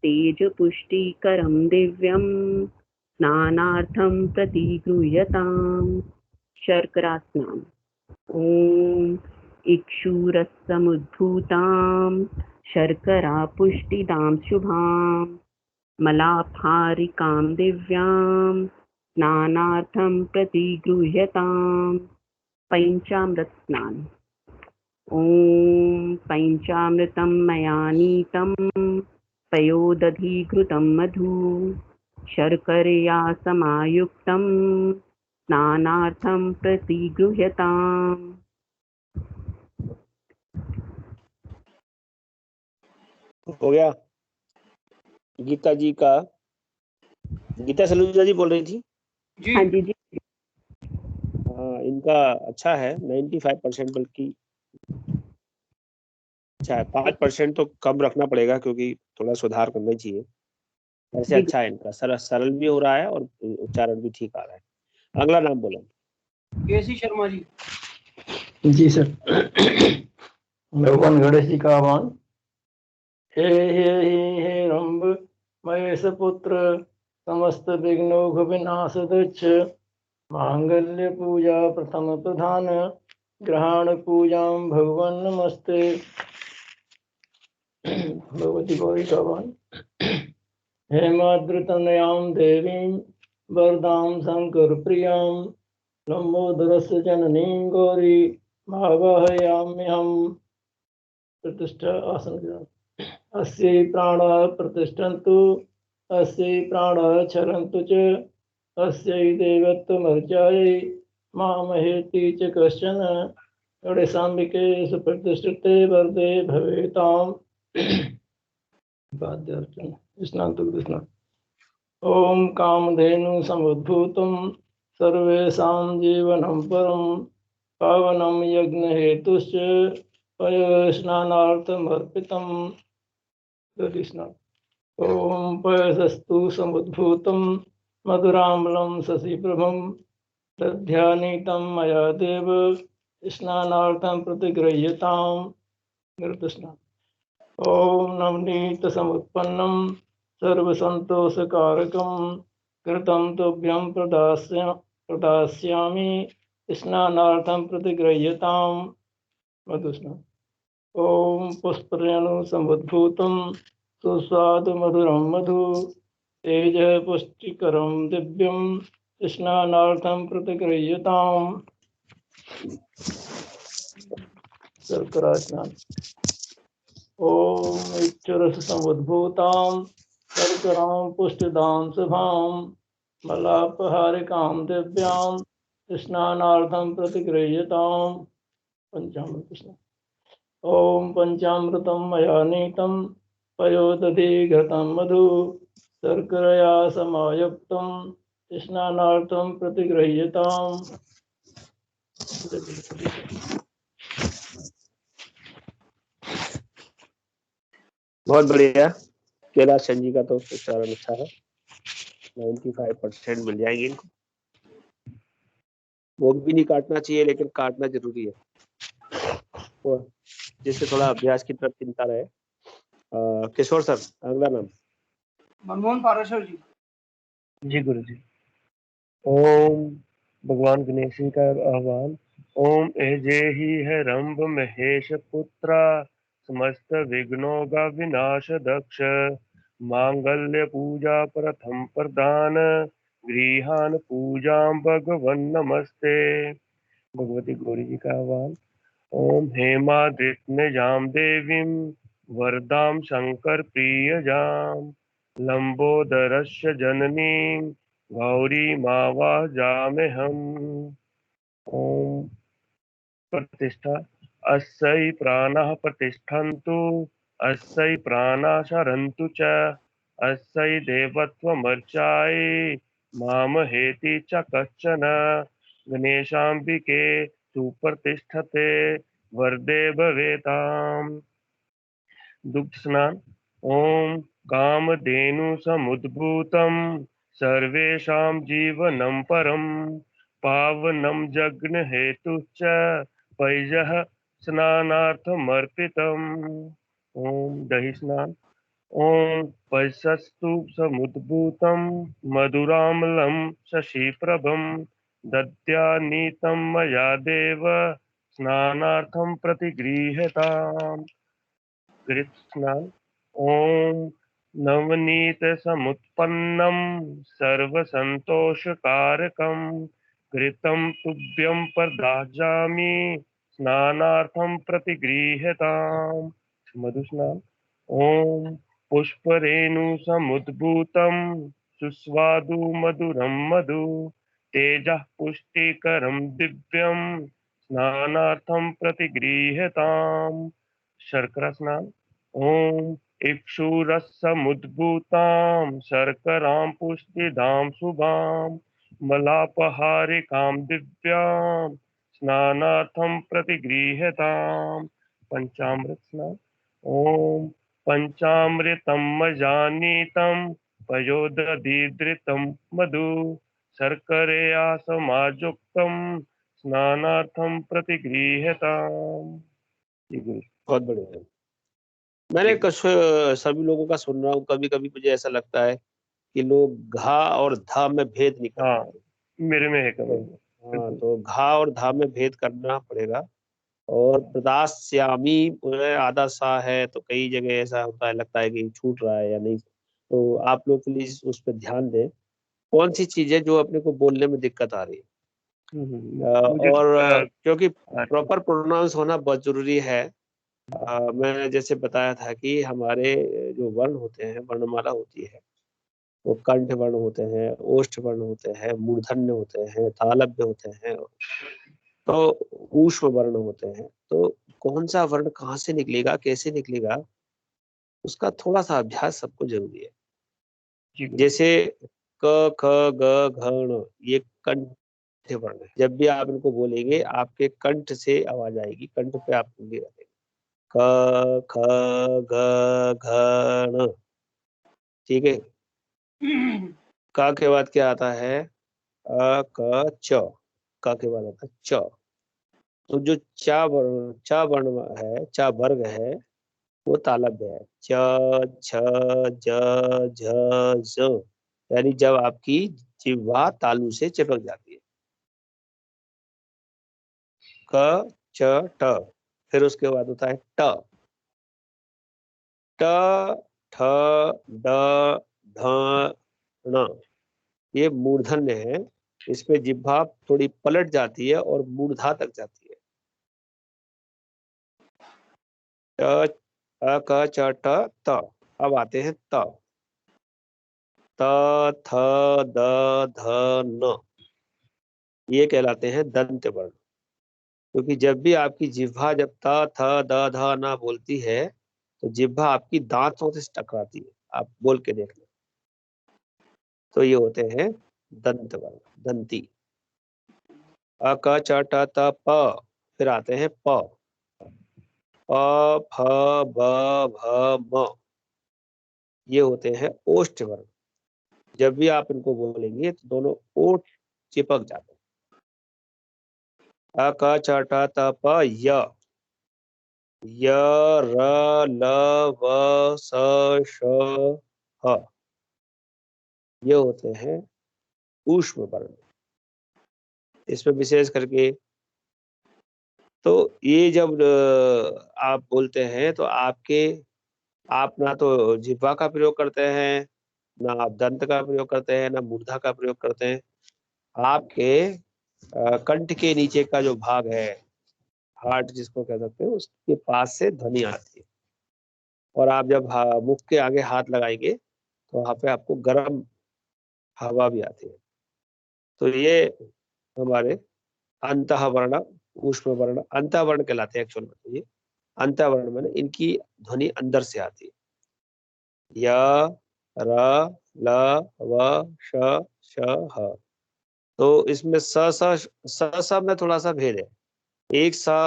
तेजपुष्टिकरं दिव्यं स्नानार्थं प्रतिगृह्यताम्। शर्करा स्नान। ॐ इक्षुरसमुद्भूतां शर्करा पुष्टिदां शुभां मलापहारिकां दिव्यां स्नानार्थं प्रतिगृह्यताम्। पंचामृत स्नान। ॐ पंचामृतं मया नीतं पयोदधि घृतं मधु शर्करया समायुक्तं स्नानार्थं प्रतिगृह्यताम्। हो गया। गीता जी का, गीता सलूजा जी बोल रही थी। हाँ जी जी। हाँ, इनका अच्छा है 95%, बल्कि अच्छा है। 5% तो कम रखना पड़ेगा, क्योंकि थोड़ा सुधार करना चाहिए। वैसे अच्छा है इनका, सरल भी हो रहा है और उच्चारण भी ठीक आ रहा है। अगला नाम बोलो। केसी शर्मा जी। जी सर। भगवान गणेश जी का आह्वान। हे रंभ महेश पुत्र समस्त विघ्नौघ विनाश दक्ष मांगल्य पूजा प्रथम प्रधान ग्रहण पूजां भगवन् नमस्ते। भगवती गौरी का आह्वान। हेमाद्रितनयां देवीं वरदां शंकर प्रियां लंबोदरस्य जननीं गौरी भावयाम्यहम्। प्रतिष्ठा आसन ग्रहण। अस्यै प्राणः प्रतिष्ठन्तु, अस्यै प्राणः क्षरन्तु च, अस्यै देवत्वमर्चायै मामहेति च कश्चन। गणेशाम्बिके सुप्रतिष्ठिते वरदे भवेताम्। वाद्यार्चन स्नातु कृष्ण। ओम कामधेनु समुद्भूतं सर्वेषां जीवनं परं पावनं यज्ञहेतुश्च पयस्नानार्थमर्पितं। कृष्ण। ओम पयसस्तु समुद्भूतं मधुराम्लं शशिप्रभं दध्यानीतं मया देव स्नानार्थं प्रतिगृह्यताम्। कृष्ण। ओम नवनीत समुत्पन्नं सर्वसंतोषकारकं कृतं तुभ्यं प्रदास्यामि स्नानार्थं प्रतिगृह्यताम्। मधुस्नान। ओम पुष्परेणु समुद्भूतं सुस्वादु मधुरं मधु तेज पुष्टिकरं दिव्यं स्नानार्थं प्रतिगृह्यताम्। शर्करा स्नान। ओम इक्षुरस समुद्भूतां शर्करां पुष्टिदां शुभां मलापहारिकां दिव्यां स्नानार्थं प्रतिगृह्यताम्। पंचामृत कृष्ण। ओम पंचामृतं मया नीतं पयोदधि घृतं मधु शर्करया समायुक्तं स्नानार्थं प्रतिगृह्यताम्। बहुत बढ़िया। कैलाश चंद जी का तो उच्चारण अच्छा है, 95% मिल जाएंगे इनको। वो भी नहीं काटना चाहिए, लेकिन काटना जरूरी है, और जिससे थोड़ा अभ्यास की तरफ चिंता रहे। किशोर सर, अगला नाम। मनमोहन पाराशर जी। जी गुरु जी। ओम भगवान गणेश जी का आह्वान। ओम एजे ही है रंभ महेश पुत्रा समस्त विघ्नों का विनाश दक्ष मांगल्य पूजा प्रथम प्रदान गृहान पूजा भगवन नमस्ते। भगवती गौरी जी का आह्वान। ओम हेमाद्रित्नजाम देवीं वरदाम शंकर प्रियजाम लंबोदरस्य जननीं गौरी मावाजाम्यहम्। ओम प्रतिष्ठा। अस्यै प्राणाः प्रतिष्ठन्तु, अस्यै प्राणाः शरन्तु च, अस्यै देवत्वमर्चायै मामहेति च कश्चन। गणेशाम्बिके सुप्रतिष्ठते वरदे भवेताम्। दुग्ध स्नान। ओम कामधेनु समुद्भूतं सर्वेषां जीवनं परं पावनं जग्न हेतुश्च पैजः स्नानार्थमर्पितम्। ओम दही स्नान। ओम पयसस्तु समुद्भूतं मधुराम्लं शशिप्रभं दद्यानीतं मया देव स्नानार्थं प्रतिगृह्यताम्। कृष्णान। ओम नवनीत समुत्पन्नं सर्वसंतोषकारकं घृतं तुभ्यं प्रदास्यामि स्नानार्थं प्रतिगृह्यताम्। मधुस्नान। ओम पुष्परेणु समुद्भूतं सुस्वादु मधुरं मधु तेजः पुष्टिकरं दिव्यं स्नानार्थं प्रतिगृह्यताम्। शर्करा स्नान। ओम इक्षुरसमुद्भूतां शर्करां पुष्टिदां शुभां मलापहारिकां दिव्यां स्नानार्थं प्रतिगृह्यताम्। पंचामृत स्नान। ओम पंचामृतं मजानीतं पयोदधीधृतं मधु शर्करया समायुक्तं स्नानार्थं प्रतिगृह्यताम्। बहुत बढ़िया। मैंने सभी लोगों का सुन रहा हूँ, कभी कभी मुझे ऐसा लगता है कि लोग घा और धा में भेद नहीं कर हाँ, पाते। मेरे में है कभी। हाँ, तो घा और धा में भेद करना पड़ेगा। और प्रदास्यामी आधा सा है, तो कई जगह ऐसा होता है, लगता है कि छूट रहा है या नहीं। तो आप लोग प्लीज उस पर ध्यान दें, कौन सी चीजें जो अपने को बोलने में दिक्कत आ रही है। मुझे और क्योंकि प्रॉपर प्रोनाउंस होना बहुत जरूरी है। मैंने जैसे बताया था कि हमारे जो वर्ण होते हैं, वर्णमाला होती है, वो कंठ वर्ण होते हैं, ओष्ठ वर्ण होते हैं, मूर्धन्य होते हैं, तालव्य होते हैं, तो ऊष्म वर्ण होते हैं। तो कौन सा वर्ण कहाँ से निकलेगा, कैसे निकलेगा, उसका थोड़ा सा अभ्यास सबको जरूरी है। जी गुरु। जैसे क ख ग घ ण, ये कंठ वर्ण है। जब भी आप इनको बोलेंगे आपके कंठ से आवाज आएगी, कंठ पे आप उंगली रखेंगे। क ख ग घ ण, ठीक है। क के बाद क्या आता है? अ क च, क के बाद आता है च। तो जो च वर्ण है, च वर्ग है, वो तालव्य है। च छ ज झ झ, यानी जब आपकी जिह्वा तालू से चिपक जाती है। क च ट, फिर उसके बाद होता है ट। ट ठ ड ढ ण, ये मूर्धन्य है। इसमें जिह्वा थोड़ी पलट जाती है और मूर्धा तक जाती है। ट अ क च ट त। अब आते हैं त। त थ द ध न, ये कहलाते हैं दंत वर्ण। क्योंकि जब भी आपकी जिह्वा जब त थ द ध न बोलती है, तो जिह्वा आपकी दांतों से टकराती है। आप बोल के देख लें। तो ये होते हैं दंत वर्ण, दंती। अ क च ट त प, फिर आते हैं प। प फ ब भ म, ये होते हैं ओष्ठ वर्ण। जब भी आप इनको बोलेंगे तो दोनों ओठ चिपक जाते हैं। अ क च ट त प य, य र ल व स श ह, ये होते हैं ऊष्म वर्ण। इसमें विशेष करके तो ये जब आप बोलते हैं तो आप ना तो जिह्वा का प्रयोग करते हैं, ना आप दंत का प्रयोग करते हैं, ना मूर्धा का प्रयोग करते हैं। आपके कंठ के नीचे का जो भाग है, हार्ट जिसको कह सकते हैं, उसके पास से ध्वनि आती है। और आप जब मुख के आगे हाथ लगाएंगे तो वहां पे आपको गर्म हवा भी आती है। तो ये हमारे अंतःवर्ण, ऊष्म वर्ण, अंतःवर्ण कहलाते हैं एक्चुअल में। तो ये अंतःवर्ण में इनकी ध्वनि अंदर से आती है। य र ल व श श ह। तो इसमें स में थोड़ा सा भेद है। एक सा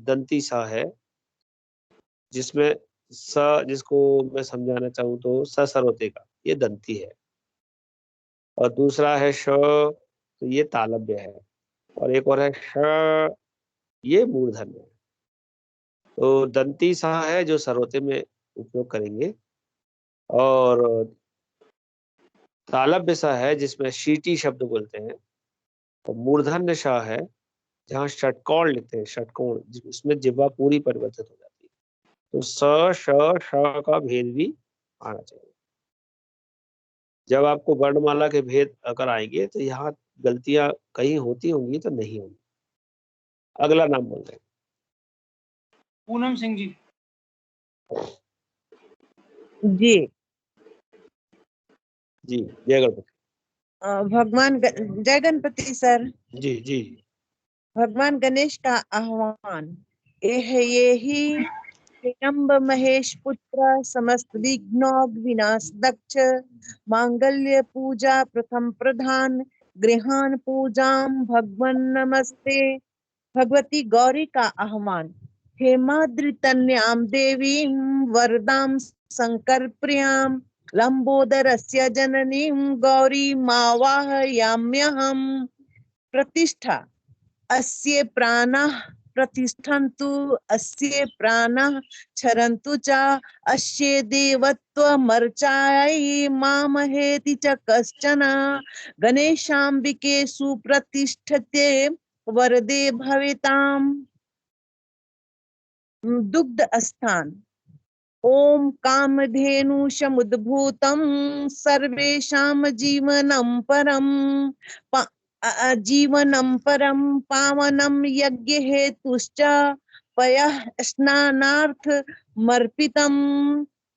दंती सा है, जिसमें स, जिसको मैं समझाना चाहूँ तो सरोते का, ये दंती है। और दूसरा है श, तो ये तालव्य है। और एक और है श, ये मूर्धन्य है। तो दंती सा है जो सरोते में उपयोग करेंगे, और तालव्य सा है जिसमें शीटी शब्द बोलते हैं। और मूर्धन्य सा है जहाँ षटकोण लिखते हैं, षटकोण, जिसमें जिह्वा पूरी परिवर्तित हो जाती है। तो स श श का भेद भी आना चाहिए। जब आपको वर्णमाला के भेद अगर आएंगे तो यहाँ गलतियां कहीं होती होंगी तो नहीं होंगी। अगला नाम बोल रहे हैं। पूनम सिंह जी। जी जी, जय गणपति। भगवान जय गणपति सर। जी जी। भगवान गणेश का आह्वान ये ही त्र्यंब महेश पुत्र समस्त विघ्नों विनाश दक्ष मांगल्य पूजा प्रथम प्रधान गृहान पूजाम भगवन नमस्ते। भगवती गौरी का आह्वान हेमाद्रितन्याम देवीं वरदां शंकर प्रियां लंबोदरस्य जननीं गौरी मावाहयाम्यहम्। प्रतिष्ठा अस्य प्राणाः प्रतिष्ठन्तु अस्य प्राणाः क्षरन्तु च अस्य देवत्वमर्चायै मामहेति च कश्चन। गणेशाम्बिके सुप्रतिष्ठते वरदे भवेताम्। दुग्ध स्थान ओम कामधेनु समुद्भूतं सर्वेषां जीवनं परं जीवनं परं पावनं यज्ञहेतुश्च पयः स्नानार्थमर्पितं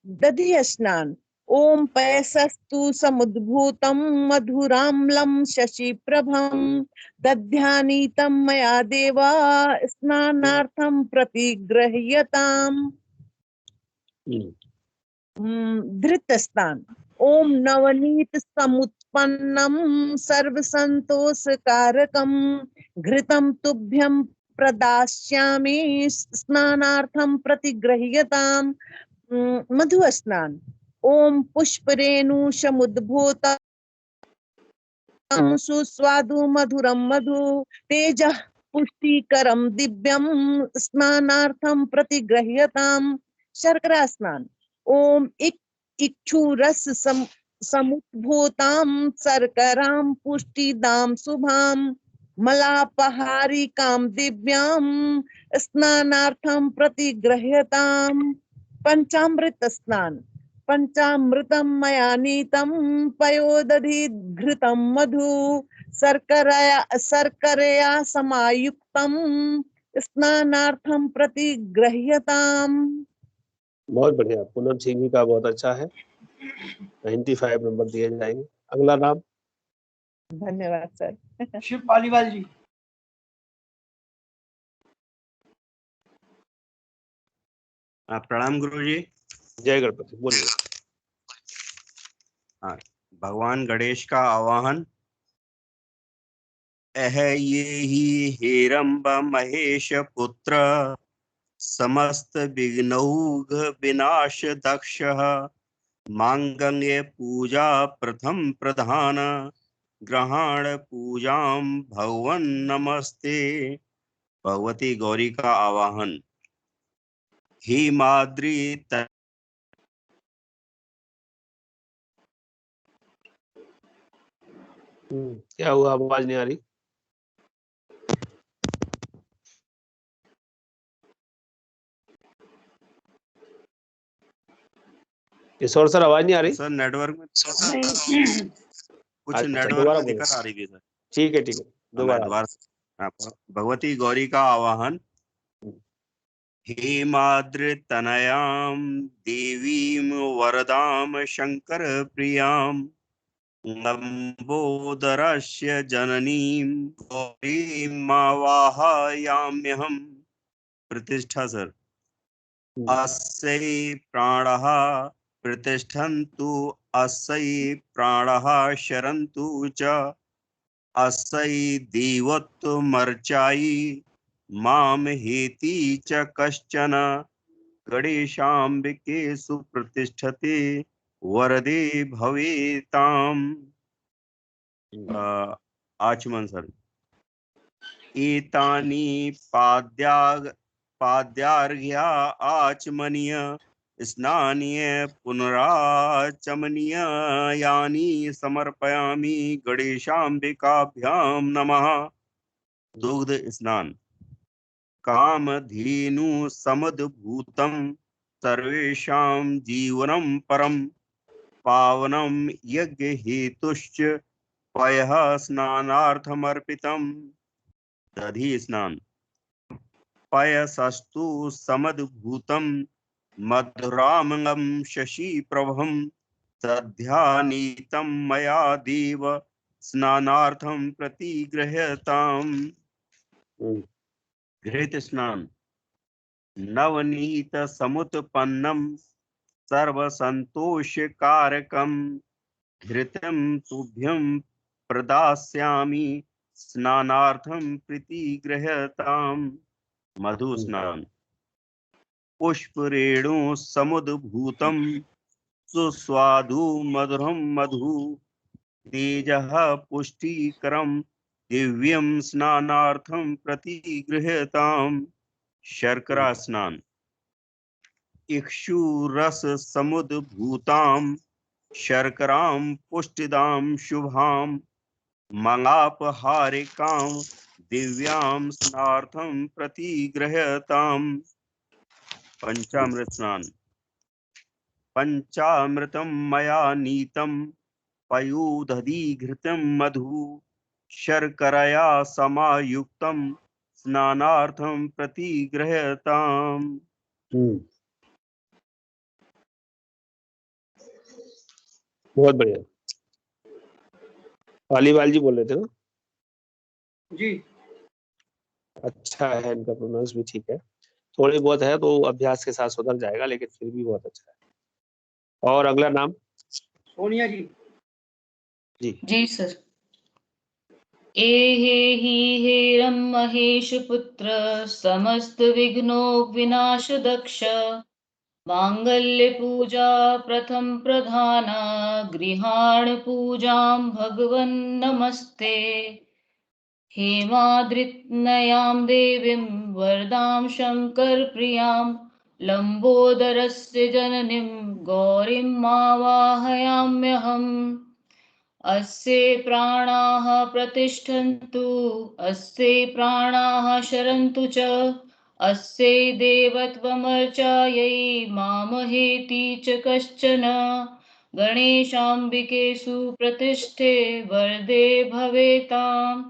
दधि स्नान। ओम पयसस्तु समुद्भूतं मधुराम्लं शशिप्रभं दध्यानीतं मया देवा स्नानार्थं प्रतिगृह्यताम्। धृतस्नान। ओम नवनीत समुत्पन्नं सर्वसंतोषकारकं घृतं तुभ्यं प्रदास्यामि स्नानार्थं प्रतिगृह्यताम्। मधु स्नान। ओम पुष्परेणु समुद्भूतं सुस्वादु मधुरं मधु तेजः पुष्टिकरं दिव्यं स्नानार्थं प्रतिगृह्यताम्। शर्करा स्नान। ओम इक्षुरस समुद्भूतां शर्करां पुष्टिदां शुभां मलापहारिकां दिव्यां स्नानार्थं प्रतिगृह्यताम्। पंचामृत स्नान। पंचामृतं मया नीतं पयोदधि घृतं मधु शर्करया समायुक्तं स्नानार्थं प्रतिगृह्यताम्। बहुत बढ़िया। पूनम सिंह जी का बहुत अच्छा है, 95 नंबर दिए जाएंगे। अगला नाम। धन्यवाद सर। शिव पालीवाल जी। प्रणाम गुरु जी। जय गणपति। बोलिए। हाँ, भगवान गणेश का आवाहन। ये ही हेरंब महेश पुत्र समस्त विघ्नौघ विनाश दक्ष मांगल्य पूजा प्रथम प्रधान ग्रहण पूजाम भगवन नमस्ते। भगवती गौरी का आवाहन। ही माद्री क्या हुआ, आवाज नहीं आ रही? किशोर सर आवाज नहीं आ रही? सर नेटवर्क में कुछ अच्छा, नेटवर्क दोबारा में बोलो। दिक्कत आ रही थी सर। ठीक है दोबारा। भगवती गौरी का आवाहन। हेमाद्रितनयां देवीं वरदां शंकर प्रियां लंबोदरस्य जननीं गौरीमावाहयाम्यहम्। प्रतिष्ठा सर। अस्यै प्राणः प्रतिष्ठन्तु अस्यै प्राणः शरन्तु च अस्यै देवत्वमर्चायि माम हेति च कश्चन गणेशाम्बिके सुप्रतिष्ठते वरदे भवेताम्। आचमन सर। एतानि पाद्यार्घ्या आचमनीय स्नानीय पुनराचमनीय यानि समर्पयामि गणेशाम्बिकाभ्यां नमः। दुग्ध स्नान। कामधेनु समुद्भूतं सर्वेषां जीवनं परं पावनं यज्ञहेतुश्च पयः स्नानार्थमर्पितं। दधि स्नान। पयसस्तु समुद्भूतं मधुरामलं शशिप्रभं दध्यानीतं मया देव स्नानार्थं प्रतिगृह्यताम्। घृत स्नान। नवनीत समुत्पन्नं सर्वसंतोषकारकं घृतं तुभ्यं प्रदास्यामि स्नानार्थं प्रतिगृह्यताम्। मधु स्नान। पुष्परेणु समुद्भूतं सुस्वादु मधुरं मधु तेजः पुष्टिकरं दिव्यं स्नानार्थं प्रतिगृह्यताम्। शर्करा स्नान। इक्षुरस समुद्भूतां शर्करां पुष्टिदां शुभां मलापहारिकां दिव्यां स्नानार्थं प्रतिगृह्यताम्। पंचामृत स्नान। पंचामृतं मया नीतं पयोदधि घृतं मधु शर्करया समायुक्तं स्नानार्थं प्रतिगृह्यताम्। बहुत बढ़िया। पालीवाल जी बोल रहे थे ना? जी। अच्छा है, इनका प्रोनाउंस भी ठीक है, थोड़ी बहुत है तो अभ्यास के साथ सुधर जाएगा, लेकिन फिर भी बहुत अच्छा है। और अगला नाम? सोनिया जी। जी सर। एहे ही हेरम महेश पुत्र समस्त विघ्नो विनाश दक्ष मांगल्य पूजा प्रथम प्रधाना गृहाण पूजां भगवन् नमस्ते। हेमाद्रित्नयां देवीं वरदां शंकर प्रियां लंबोदरस्य जननीं गौरीं आवाहयाम्यहम्। अस्ये प्राणाः प्रतिष्ठन्तु अस्ये प्राणाः शरन्तु च अस्ये देवत्वमर्चायै मामहेति च कश्चन। गणेशाम्बिके सुप्रतिष्ठे वरदे भवेताम्।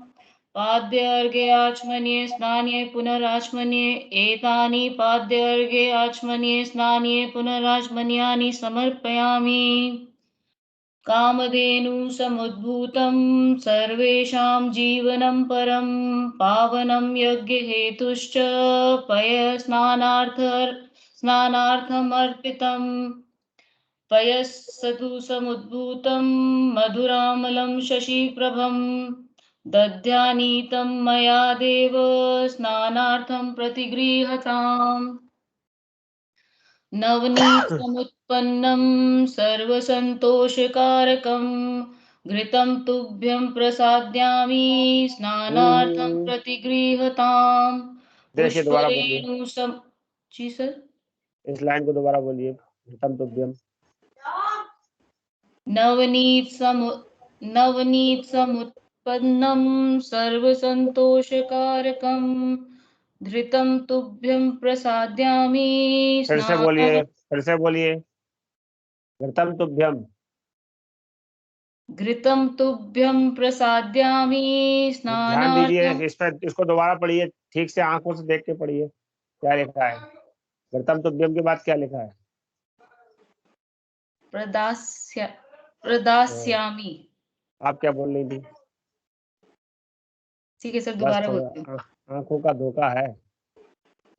पाद्यार्घ्ये आचमन्ये स्नान्ये पुनराचमन्ये एतानि पाद्यार्घ्ये आचमन्ये स्नान्ये पुनराचमन्यानि समर्पयामि। कामधेनु समुद्भूतं सर्वेषां जीवनं परं पावनं यज्ञहेतुश्च स्नानार्थम् अर्पितम्। पयस्सतु समुद्भूतं मधुरामलं शशिप्रभं दध्यानीतं मया देव स्नानार्थं प्रतिगृह्यताम्। नवनीतमुत्पन्नं सर्वसन्तोषकारकं घृतं तुभ्यं प्रसाद्यामि स्नानार्थं प्रतिगृह्यताम्। देखिए दोबारा बोलिए, पुष्परेणु सम जी सर, इस लाइन को दोबारा बोलिए। घृतं तुभ्यं। नवनीत समुत्पन्नं सर्वसन्तोषकारकं घृतं तुभ्यं प्रसाद्यामि फिर से बोलिए, फिर से बोलिए। घृतं तुभ्यं। घृतं तुभ्यं प्रसाद्यामि ध्यान दीजिए स्नानार्थं। इस पर, इसको दोबारा पढ़िए, ठीक से आंखों से देख के पढ़िए क्या लिखा है। घृतं तुभ्यं के बाद क्या लिखा है? प्रदास्यामि। आप क्या बोल रही थी? ठीक है सर, बस दोबारा थोड़ा बोलती हूँ। आंखों का धोखा है।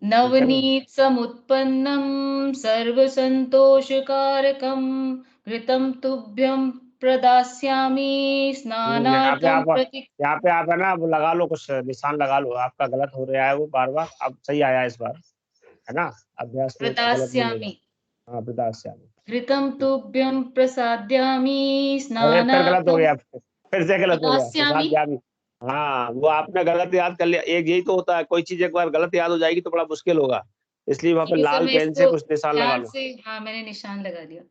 नवनीत समुत्पन्नं सर्वसन्तोषकारकं घृतं तुभ्यं प्रदास्यामि स्नानार्थं प्रति। यहाँ पे आप है ना, वो लगा लो, कुछ निशान लगा लो, आपका गलत हो रहा है वो बार बार। अब सही आया इस बार, है ना? अभ्यास में गलत नहीं होगा। हाँ, प्रदास्यामि। घृतं तुभ्यं प्रसाद्यामि अरे फिर गलत हो स्नानार्थं गया, फिर से गलत हो गया। प्रदास्यामि। प्रसाद्यामि, हाँ वो आपने गलत याद कर लिया। एक यही तो होता है, कोई चीज एक बार गलत याद हो जाएगी तो बड़ा मुश्किल होगा, इसलिए वहां पे ठीक है सर, लाल मैं पेन से इसको कुछ निशान लगा ध्यान लो। से, हाँ मैंने निशान लगा दिया।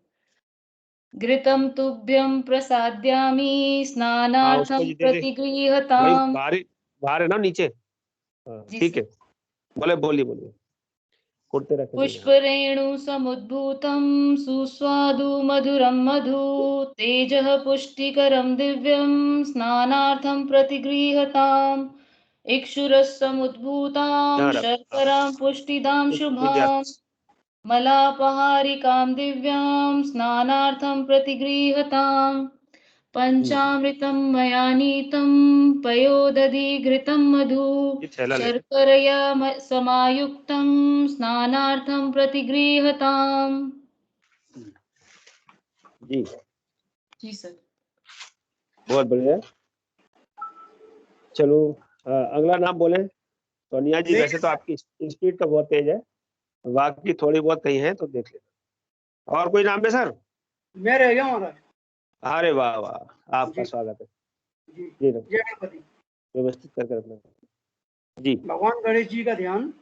घृतं तुभ्यं प्रसाद्यामि हाँ, उसको स्नानार्थं जी दे दे, वही प्रतिगृह्यताम्। बाहर है ना नीचे। हाँ जी ठीक सर। है, बोलिए कुर्ते रखे थे। पुष्परेणु समुद्भूतं सुस्वादु मधुरं मधु तेजः पुष्टिकरं दिव्यं स्नानार्थं प्रतिगृह्यताम्। इक्षुरसमुद्भूतां शर्करां पुष्टिदां शुभां मलापहारिकां दिव्यां स्नानार्थं प्रतिगृह्यताम्। पंचामृतं मया नीतं पयोदधि घृतं मधु शर्करया समायुक्तं स्नानार्थं प्रतिगृह्यताम्। जी सर। बहुत बढ़िया। चलो अगला नाम बोले। सोनिया जी, वैसे तो आपकी स्पीड तो बहुत तेज है, बाकी थोड़ी बहुत कहीं है तो देख लेना। और कोई नाम है सर? मैं रह गया महाराज। अरे वाह वाह, आपका स्वागत है जी। जय गणपति। व्यवस्थित करके रखना जी। भगवान गणेश जी का ध्यान।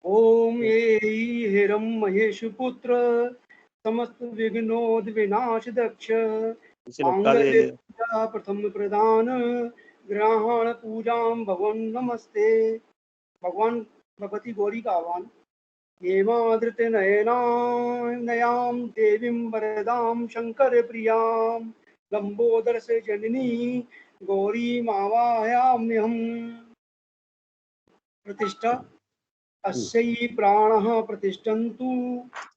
ओम ये हेरम महेश पुत्र समस्त विघ्नोद विनाश दक्ष मांगल्य पूजा प्रथम प्रदान ग्रहण पूजाम भगवान नमस्ते। भगवान भगवती गौरी का आह्वान। हेमादृत नयाम देवीं वरदां शंकर प्रियां लंबोदर से जननी गौरी मावाहयाम्यहम्। प्रतिष्ठा अस्यै प्राणः प्रतिष्ठन्तु,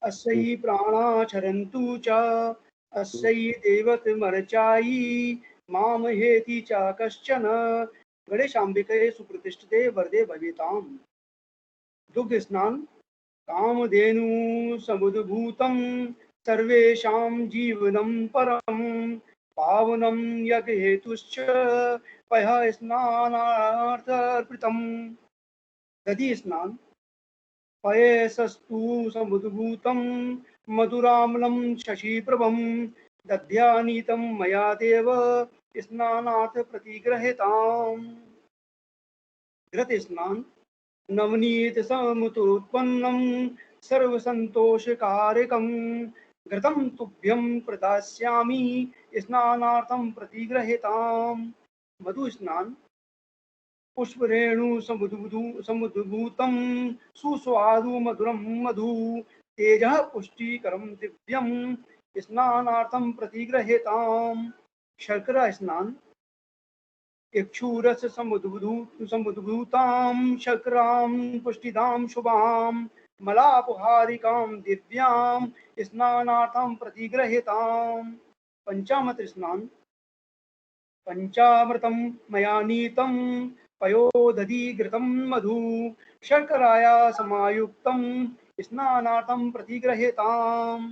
अस्यै प्राणा चरन्तु च, अस्यै देवतमर्चायी मामहेति च कश्चन। गणेशाम्बिके सुप्रतिष्ठिते वरदे भवेताम्। दुग्ध स्नान कामधेनु समुद्भूतं सर्वेषां जीवनं परं पावनं यज्ञहेतुश्च पयः स्नानार्थर्पितम्। दधि स्नान पयसस्तु समुद्भूतं मधुराम्लं शशिप्रभं दध्यानीतं मया देव स्नानार्थ प्रतिगृह्यताम्। घृत स्नान नवनीत समुतोत्पन्नं सर्वसन्तोषकारकं घृतं तुभ्यं प्रदास्यामि स्नानार्थं प्रतिगृह्यताम्। मधु स्नान पुष्परेणु समुद्भूतं सुस्वादु मधुरं मधु तेजः पुष्टिकरं दिव्यं स्नानार्थं प्रतिगृह्यताम्। शर्करा स्नान इक्षुरस समुद्भूतां शर्करां पुष्टिदां शुभां मलापहारिकां दिव्यां स्नानार्थं प्रतिगृह्यताम्। पंचामृत स्नान पंचामृतं मया नीतं पयोदधि घृतं मधु शर्कराया समायुक्तं स्नानार्थं प्रतिगृह्यताम्।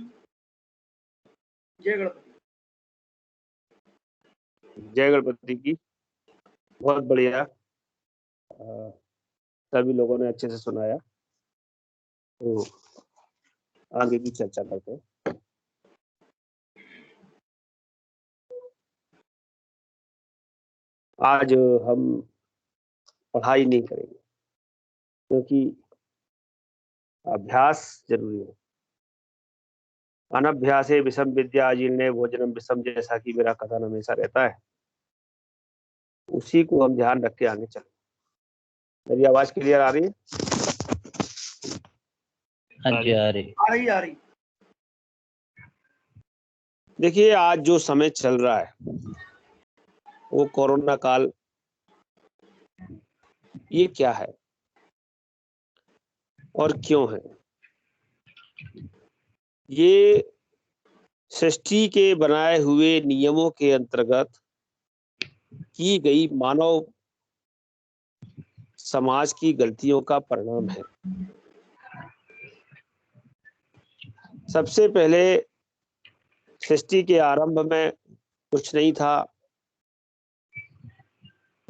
जय गणपति। जय गणपति की। बहुत बढ़िया, सभी लोगों ने अच्छे से सुनाया। तो आगे की चर्चा करते हैं। आज हम पढ़ाई नहीं करेंगे क्योंकि अभ्यास जरूरी है। अनभ्यासे विषम विद्या जीर्णे भोजनम विषम, जैसा कि मेरा कथन हमेशा रहता है, उसी को हम ध्यान रख के आगे चलें। मेरी आवाज क्लियर आ रही है? हाँ जी, आ रही। देखिए, आज जो समय चल रहा है वो कोरोना काल, ये क्या है और क्यों है? ये सृष्टि के बनाए हुए नियमों के अंतर्गत की गई मानव समाज की गलतियों का परिणाम है। सबसे पहले सृष्टि के आरंभ में कुछ नहीं था,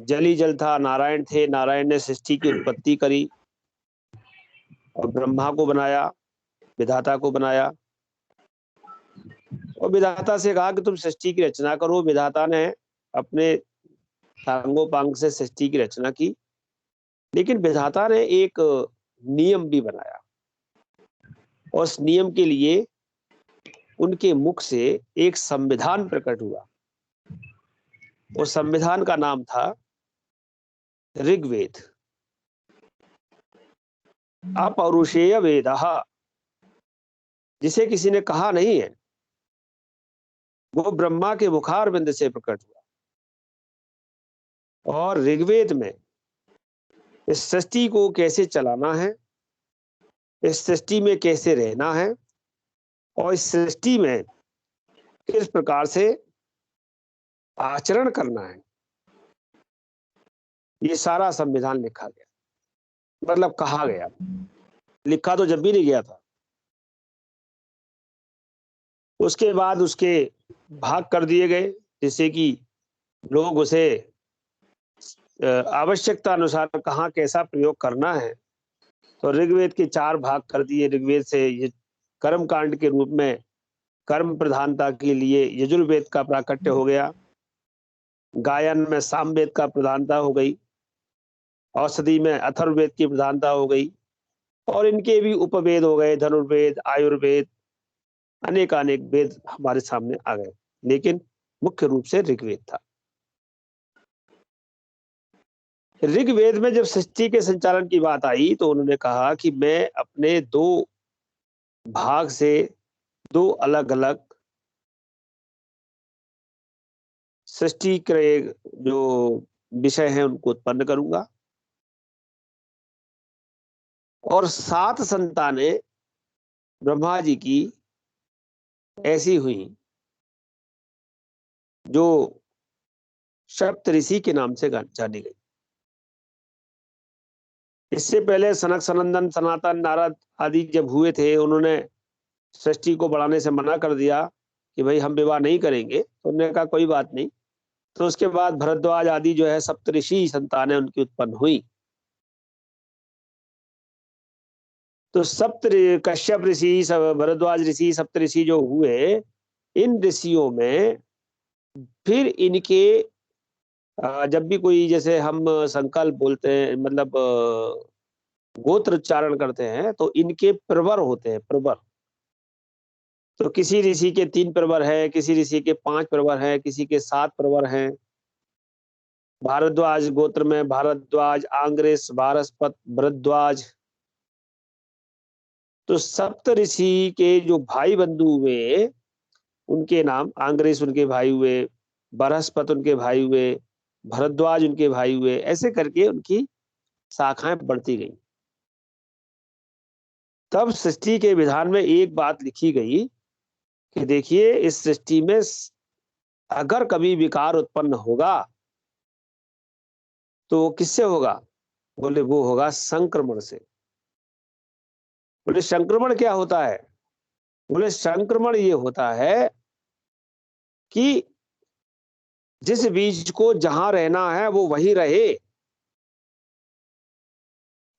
जल ही जल था, नारायण थे। नारायण ने सृष्टि की उत्पत्ति करी और ब्रह्मा को बनाया, विधाता को बनाया और विधाता से कहा कि तुम सृष्टि की रचना करो। विधाता ने अपने सांगोपांग से सृष्टि की रचना की, लेकिन विधाता ने एक नियम भी बनाया और उस नियम के लिए उनके मुख से एक संविधान प्रकट हुआ। उस संविधान का नाम था ऋग्वेद। अपौरुषेय वेदः, जिसे किसी ने कहा नहीं है, वो ब्रह्मा के मुखारविंद से प्रकट हुआ। और ऋग्वेद में इस सृष्टि को कैसे चलाना है, इस सृष्टि में कैसे रहना है और इस सृष्टि में किस प्रकार से आचरण करना है, ये सारा संविधान लिखा गया। मतलब कहा गया, लिखा तो जब भी नहीं गया था। उसके बाद उसके भाग कर दिए गए, जिससे कि लोग उसे आवश्यकता अनुसार कहाँ कैसा प्रयोग करना है। तो ऋग्वेद के 4 भाग कर दिए। ऋग्वेद से ये कर्म कांड के रूप में कर्म प्रधानता के लिए यजुर्वेद का प्राकट्य हो गया, गायन में सामवेद का प्रधानता हो गई, औषधि में अथर्ववेद की प्रधानता हो गई और इनके भी उपवेद हो गए, धनुर्वेद, आयुर्वेद, अनेकानेक वेद हमारे सामने आ गए, लेकिन मुख्य रूप से ऋग्वेद था। ऋग्वेद में जब सृष्टि के संचालन की बात आई तो उन्होंने कहा कि मैं अपने 2 भाग से 2 अलग अलग सृष्टि के जो विषय हैं उनको उत्पन्न करूंगा, और 7 संतानें ब्रह्मा जी की ऐसी हुई जो सप्त ऋषि के नाम से जानी गई। इससे पहले सनक, सनंदन, सनातन, नारद आदि जब हुए थे, उन्होंने सृष्टि को बढ़ाने से मना कर दिया कि भाई हम विवाह नहीं करेंगे। तो उन्होंने कहा कोई बात नहीं। तो उसके बाद भरद्वाज आदि जो है सप्तऋषि संतानें उनकी उत्पन्न हुई। तो कश्यप ऋषि, भरद्वाज ऋषि, सप्तऋषि जो हुए, इन ऋषियों में फिर इनके जब भी कोई, जैसे हम संकल्प बोलते हैं, मतलब गोत्र उच्चारण करते हैं, तो इनके प्रवर होते हैं, प्रवर। तो किसी ऋषि के 3 प्रवर है, किसी ऋषि के 5 प्रवर है, किसी के 7 प्रवर हैं। भारद्वाज गोत्र में भारद्वाज, आंग्रेस, भारस्पत, भरद्वाज। तो सप्त ऋषि के जो भाई बंधु हुए उनके नाम, आंग्रेस उनके भाई हुए, बृहस्पत उनके भाई हुए, भरद्वाज उनके भाई हुए, ऐसे करके उनकी शाखाएं बढ़ती गई। तब सृष्टि के विधान में एक बात लिखी गई कि देखिए, इस सृष्टि में अगर कभी विकार उत्पन्न होगा तो किससे होगा? बोले वो होगा संक्रमण से। बोले संक्रमण क्या होता है? बोले संक्रमण ये होता है कि जिस बीज को जहां रहना है वो वहीं रहे।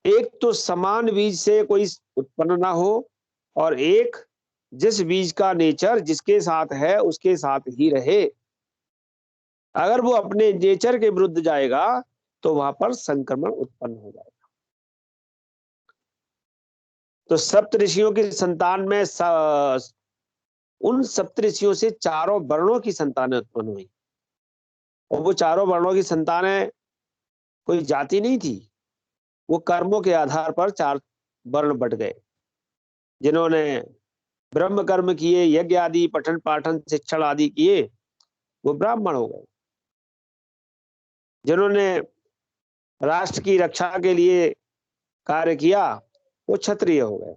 एक तो समान बीज से कोई उत्पन्न ना हो, और एक जिस बीज का नेचर जिसके साथ है उसके साथ ही रहे। अगर वो अपने नेचर के विरुद्ध जाएगा तो वहां पर संक्रमण उत्पन्न हो जाएगा। तो सप्त ऋषियों की संतान में उन सप्त ऋषियों से 4 वर्णों की संतानें उत्पन्न हुई। और वो 4 वर्णों की संतानें कोई जाति नहीं थी, वो कर्मों के आधार पर 4 वर्ण बट गए। जिन्होंने ब्रह्म कर्म किए, यज्ञ आदि, पठन पाठन, शिक्षण आदि किए, वो ब्राह्मण हो गए। जिन्होंने राष्ट्र की रक्षा के लिए कार्य किया, वो क्षत्रिय हो गए।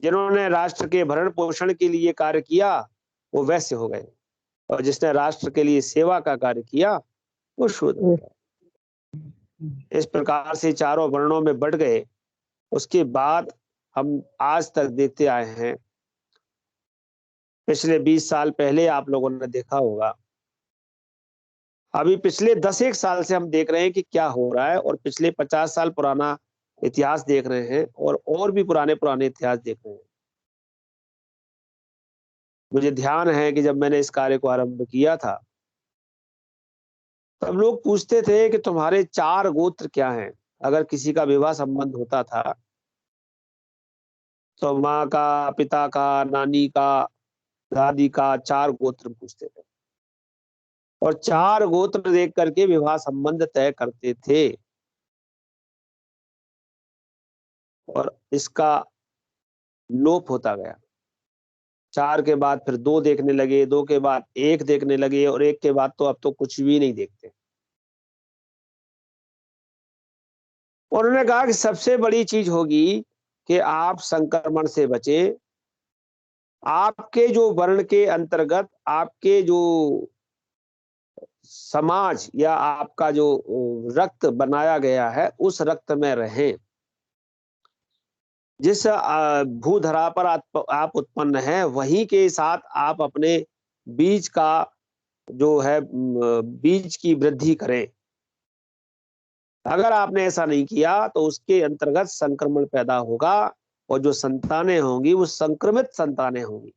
जिन्होंने राष्ट्र के भरण पोषण के लिए कार्य किया, वो वैश्य हो गए। और जिसने राष्ट्र के लिए सेवा का कार्य किया, वो शूद्र हो गए। इस प्रकार से 4 वर्णों में बढ़ गए। उसके बाद हम आज तक देखते आए हैं, पिछले 20 साल पहले आप लोगों ने देखा होगा, अभी पिछले 10-1 साल से हम देख रहे हैं कि क्या हो रहा है, और पिछले 50 साल पुराना इतिहास देख रहे हैं, और भी पुराने इतिहास देख रहे हैं। मुझे ध्यान है कि जब मैंने इस कार्य को आरंभ किया था, तब लोग पूछते थे कि तुम्हारे 4 गोत्र क्या हैं। अगर किसी का विवाह संबंध होता था तो माँ का, पिता का, नानी का, दादी का 4 गोत्र पूछते थे, और 4 गोत्र देख करके विवाह संबंध तय करते थे। और इसका लोप होता गया। 4 के बाद फिर 2 देखने लगे, 2 के बाद 1 देखने लगे, और 1 के बाद तो अब तो कुछ भी नहीं देखते। और उन्होंने कहा कि सबसे बड़ी चीज होगी कि आप संक्रमण से बचें। आपके जो वर्ण के अंतर्गत आपके जो समाज या आपका जो रक्त बनाया गया है, उस रक्त में रहें। जिस भूधरा पर आप उत्पन्न हैं, वहीं के साथ आप अपने बीज का जो है, बीज की वृद्धि करें। अगर आपने ऐसा नहीं किया तो उसके अंतर्गत संक्रमण पैदा होगा, और जो संतानें होंगी वो संक्रमित संतानें होंगी।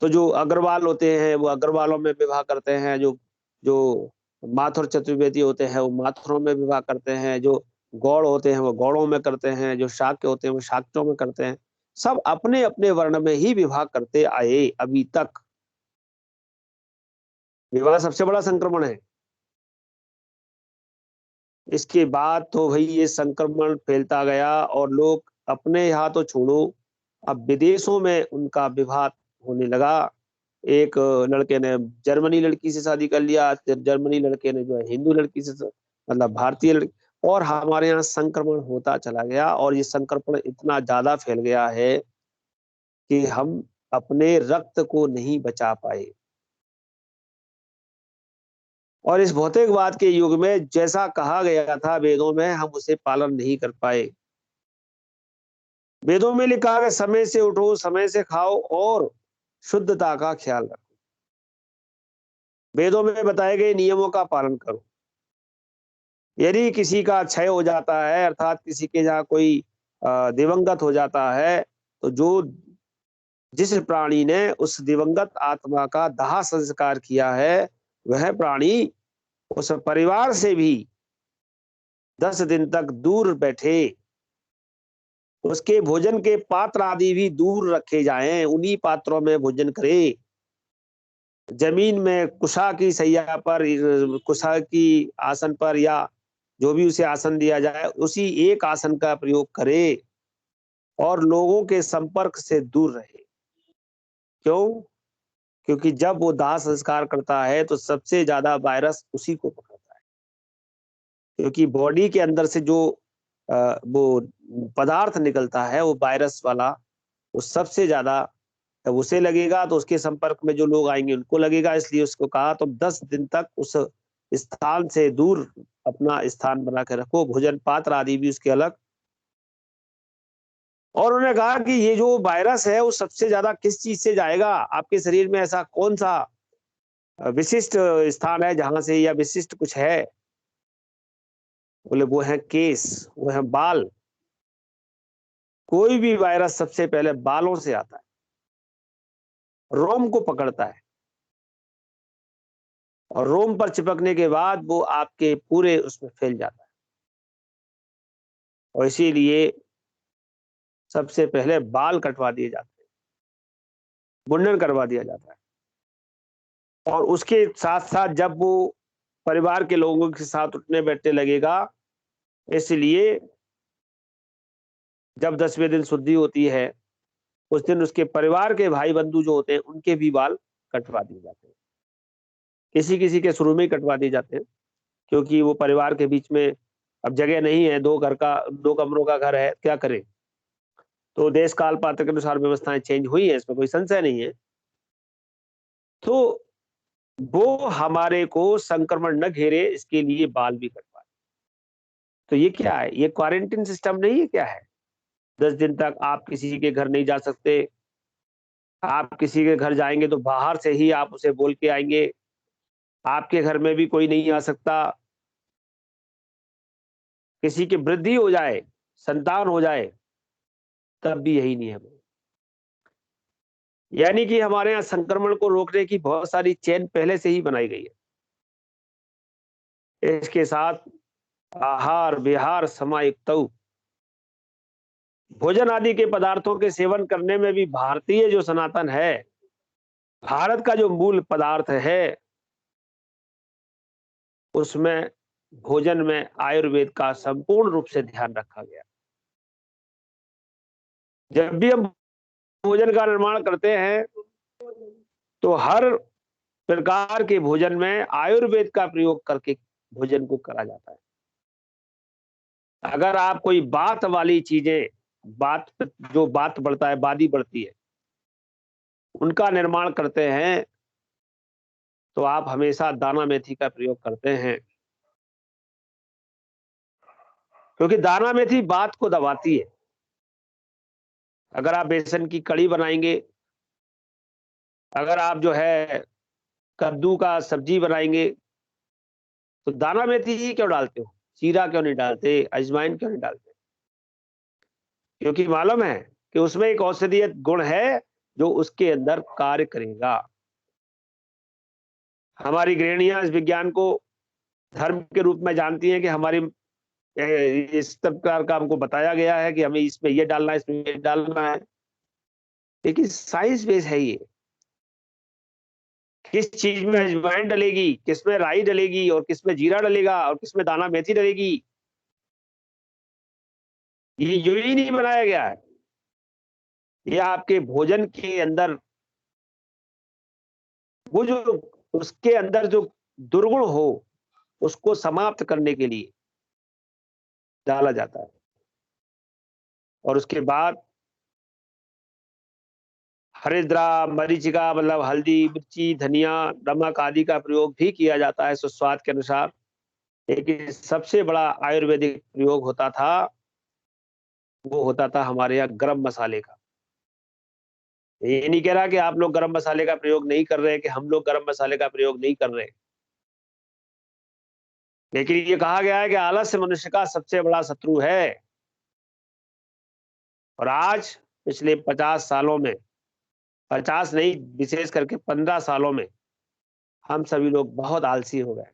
तो जो अग्रवाल होते हैं वो अग्रवालों में विवाह करते हैं, जो माथुर चतुर्वेदी होते हैं वो माथुरों में विवाह करते हैं, जो गौड़ होते हैं वो गौड़ों में करते हैं, जो शाक्य होते हैं वो शाक्यों में करते हैं। सब अपने अपने वर्ण में ही विवाह करते आए अभी तक। विवाह सबसे बड़ा संक्रमण है। इसके बाद तो भाई ये संक्रमण फैलता गया, और लोग अपने यहाँ तो छोड़ो, अब विदेशों में उनका विवाह होने लगा। एक लड़के ने जर्मनी लड़की से शादी कर लिया, जर्मनी लड़के ने जो है हिंदू लड़की से, मतलब भारतीय लड़की, और हमारे यहाँ संक्रमण होता चला गया, और ये संक्रमण इतना ज्यादा फैल गया है कि हम अपने रक्त को नहीं बचा पाए। और इस भौतिकवाद के युग में जैसा कहा गया था वेदों में, हम उसे पालन नहीं कर पाए। वेदों में लिखा है समय से उठो, समय से खाओ और शुद्धता का ख्याल रखो। वेदों में बताए गए नियमों का पालन करो। यदि किसी का क्षय हो जाता है, अर्थात किसी के जहाँ कोई दिवंगत हो जाता है, तो जिस प्राणी ने उस दिवंगत आत्मा का दाह संस्कार किया है, वह प्राणी उस परिवार से भी 10 दिन तक दूर बैठे, उसके भोजन के पात्र आदि भी दूर रखे जाएं, उन्हीं पात्रों में भोजन करे। जमीन में कुशा की सैया पर, कुशा की आसन पर, या जो भी उसे आसन दिया जाए, उसी एक आसन का प्रयोग करे और लोगों के संपर्क से दूर रहे। क्यों? क्योंकि जब वो दाह संस्कार करता है तो सबसे ज्यादा वायरस उसी को पकड़ता है, क्योंकि बॉडी के अंदर से जो वो पदार्थ निकलता है वो वायरस वाला, वो सबसे ज्यादा जब उसे लगेगा तो उसके संपर्क में जो लोग आएंगे उनको लगेगा। इसलिए उसको कहा तुम 10 दिन तक उस स्थान से दूर अपना स्थान बना के रखो, भोजन पात्र आदि भी उसके अलग। और उन्होंने कहा कि ये जो वायरस है वो सबसे ज्यादा किस चीज से जाएगा, आपके शरीर में ऐसा कौन सा विशिष्ट स्थान है जहां से, या विशिष्ट कुछ है? बोले वो है केस, वो है बाल। कोई भी वायरस सबसे पहले बालों से आता है, रोम को पकड़ता है, और रोम पर चिपकने के बाद वो आपके पूरे उसमें फैल जाता है। और इसीलिए सबसे पहले बाल कटवा दिए जाते हैं, मुंडन करवा दिया जाता है। और उसके साथ साथ जब वो परिवार के लोगों के साथ उठने बैठने लगेगा, इसलिए जब 10वें दिन शुद्धि होती है, उस दिन उसके परिवार के भाई बंधु जो होते हैं उनके भी बाल कटवा दिए जाते हैं। किसी किसी के शुरू में ही कटवा दिए जाते हैं, क्योंकि वो परिवार के बीच में अब जगह नहीं है, 2 कमरों का घर है, क्या करें। तो देश काल पात्र के अनुसार व्यवस्थाएं चेंज हुई है, इसमें कोई संशय नहीं है। तो वो हमारे को संक्रमण न घेरे, इसके लिए बाल भी कटवा। तो ये क्या है? ये क्वारंटीन सिस्टम नहीं है, क्या है? 10 दिन तक आप किसी के घर नहीं जा सकते। आप किसी के घर जाएंगे तो बाहर से ही आप उसे बोल के आएंगे, आपके घर में भी कोई नहीं आ सकता। किसी की वृद्धि हो जाए, संतान हो जाए, तब भी यही नियम है। यानी कि हमारे यहाँ संक्रमण को रोकने की बहुत सारी चेन पहले से ही बनाई गई है। इसके साथ आहार विहार समायुक्त, भोजन आदि के पदार्थों के सेवन करने में भी भारतीय जो सनातन है, भारत का जो मूल पदार्थ है, उसमें भोजन में आयुर्वेद का संपूर्ण रूप से ध्यान रखा गया। जब भी हम भोजन का निर्माण करते हैं तो हर प्रकार के भोजन में आयुर्वेद का प्रयोग करके भोजन को करा जाता है। अगर आप कोई बात वाली चीजें, जो बात बढ़ता है, बादी बढ़ती है, उनका निर्माण करते हैं तो आप हमेशा दाना मेथी का प्रयोग करते हैं, क्योंकि दाना मेथी बात को दबाती है। अगर आप बेसन की कड़ी बनाएंगे, अगर आप जो है कद्दू का सब्जी बनाएंगे, तो दाना मेथी ही क्यों डालते हो? जीरा क्यों नहीं डालते? अजवाइन क्यों नहीं डालते? क्योंकि मालूम है कि उसमें एक औषधीय गुण है जो उसके अंदर कार्य करेगा। हमारी गृहिणियां इस विज्ञान को धर्म के रूप में जानती हैं कि हमारी इस प्रकार का हमको बताया गया है कि हमें इसमें ये डालना है, इसमें ये डालना है, लेकिन साइंस बेस है ये। किस चीज में अजवाइन डलेगी, किसमें राई डलेगी, और किसमें जीरा डलेगा, और किसमें दाना मेथी डलेगी, ये यूं ही नहीं बनाया गया है। ये आपके भोजन के अंदर वो जो उसके अंदर जो दुर्गुण हो उसको समाप्त करने के लिए डाला जाता है। और उसके बाद हरिद्रा, मरीचिका मतलब हल्दी, मिर्ची, धनिया, नमक आदि का प्रयोग भी किया जाता है स्वाद के अनुसार। लेकिन सबसे बड़ा आयुर्वेदिक प्रयोग होता था, वो होता था हमारे यहाँ गरम मसाले का। ये नहीं कह रहा कि आप लोग गरम मसाले का प्रयोग नहीं कर रहे, कि हम लोग गरम मसाले का प्रयोग नहीं कर रहे, लेकिन ये कहा गया है कि आलस्य मनुष्य का सबसे बड़ा शत्रु है। और आज पिछले 50 सालों में, 50 नहीं, विशेष करके 15 सालों में हम सभी लोग बहुत आलसी हो गए।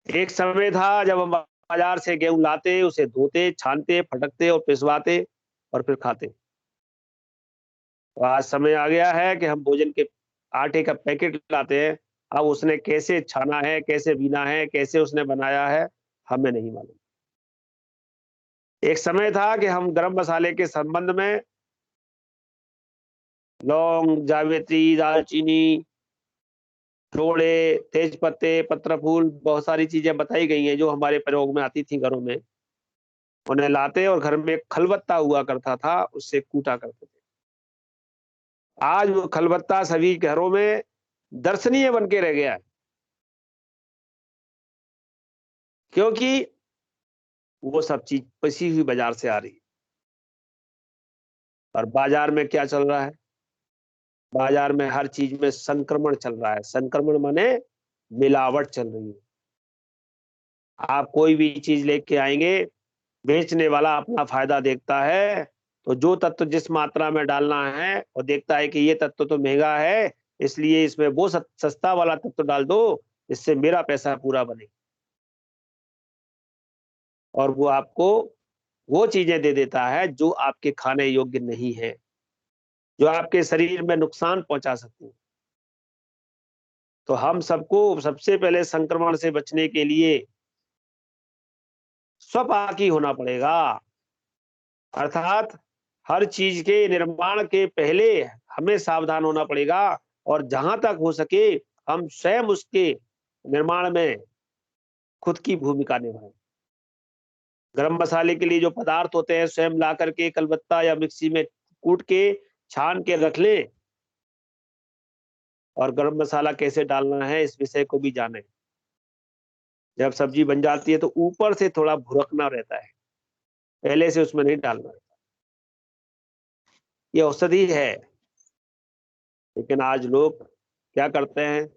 एक समय था जब हम बाजार से गेहूं लाते, उसे धोते, छानते, फटकते और पिसवाते और फिर खाते। तो आज समय आ गया है कि हम भोजन के आटे का पैकेट लाते हैं, अब उसने कैसे छाना है, कैसे बीना है, कैसे उसने बनाया है, हमें नहीं मालूम। एक समय था कि हम गरम मसाले के संबंध में लौंग, जावित्री, दालचीनी, जोड़े, तेज पत्ते, पत्रफूल, बहुत सारी चीजें बताई गई हैं जो हमारे प्रयोग में आती थी घरों में। उन्हें लाते और घर में खलबत्ता हुआ करता था, उससे कूटा करते थे। आज वो खलबत्ता सभी घरों में दर्शनीय बन के रह गया है, क्योंकि वो सब चीज पिसी हुई बाजार से आ रही है। और बाजार में क्या चल रहा है? बाजार में हर चीज में संक्रमण चल रहा है। संक्रमण माने मिलावट चल रही है। आप कोई भी चीज लेके आएंगे, बेचने वाला अपना फायदा देखता है, तो जो तत्व जिस मात्रा में डालना है और देखता है कि ये तत्व तो महंगा है, इसलिए इसमें वो सस्ता वाला तत्व डाल दो, इससे मेरा पैसा पूरा बने। और वो आपको वो चीजें दे देता है जो आपके खाने योग्य नहीं है, जो आपके शरीर में नुकसान पहुंचा सकती है। तो हम सबको सबसे पहले संक्रमण से बचने के लिए स्वपाकी होना पड़ेगा, अर्थात हर चीज के निर्माण के पहले हमें सावधान होना पड़ेगा और जहां तक हो सके हम स्वयं उसके निर्माण में खुद की भूमिका निभाएं। गरम मसाले के लिए जो पदार्थ होते हैं स्वयं ला करके कलबत्ता या मिक्सी में कूट के छान के रख लें, और गरम मसाला कैसे डालना है इस विषय को भी जानें। जब सब्जी बन जाती है तो ऊपर से थोड़ा भुरकना रहता है, पहले से उसमें नहीं डालना रहता। ये औषधि है, लेकिन आज लोग क्या करते हैं,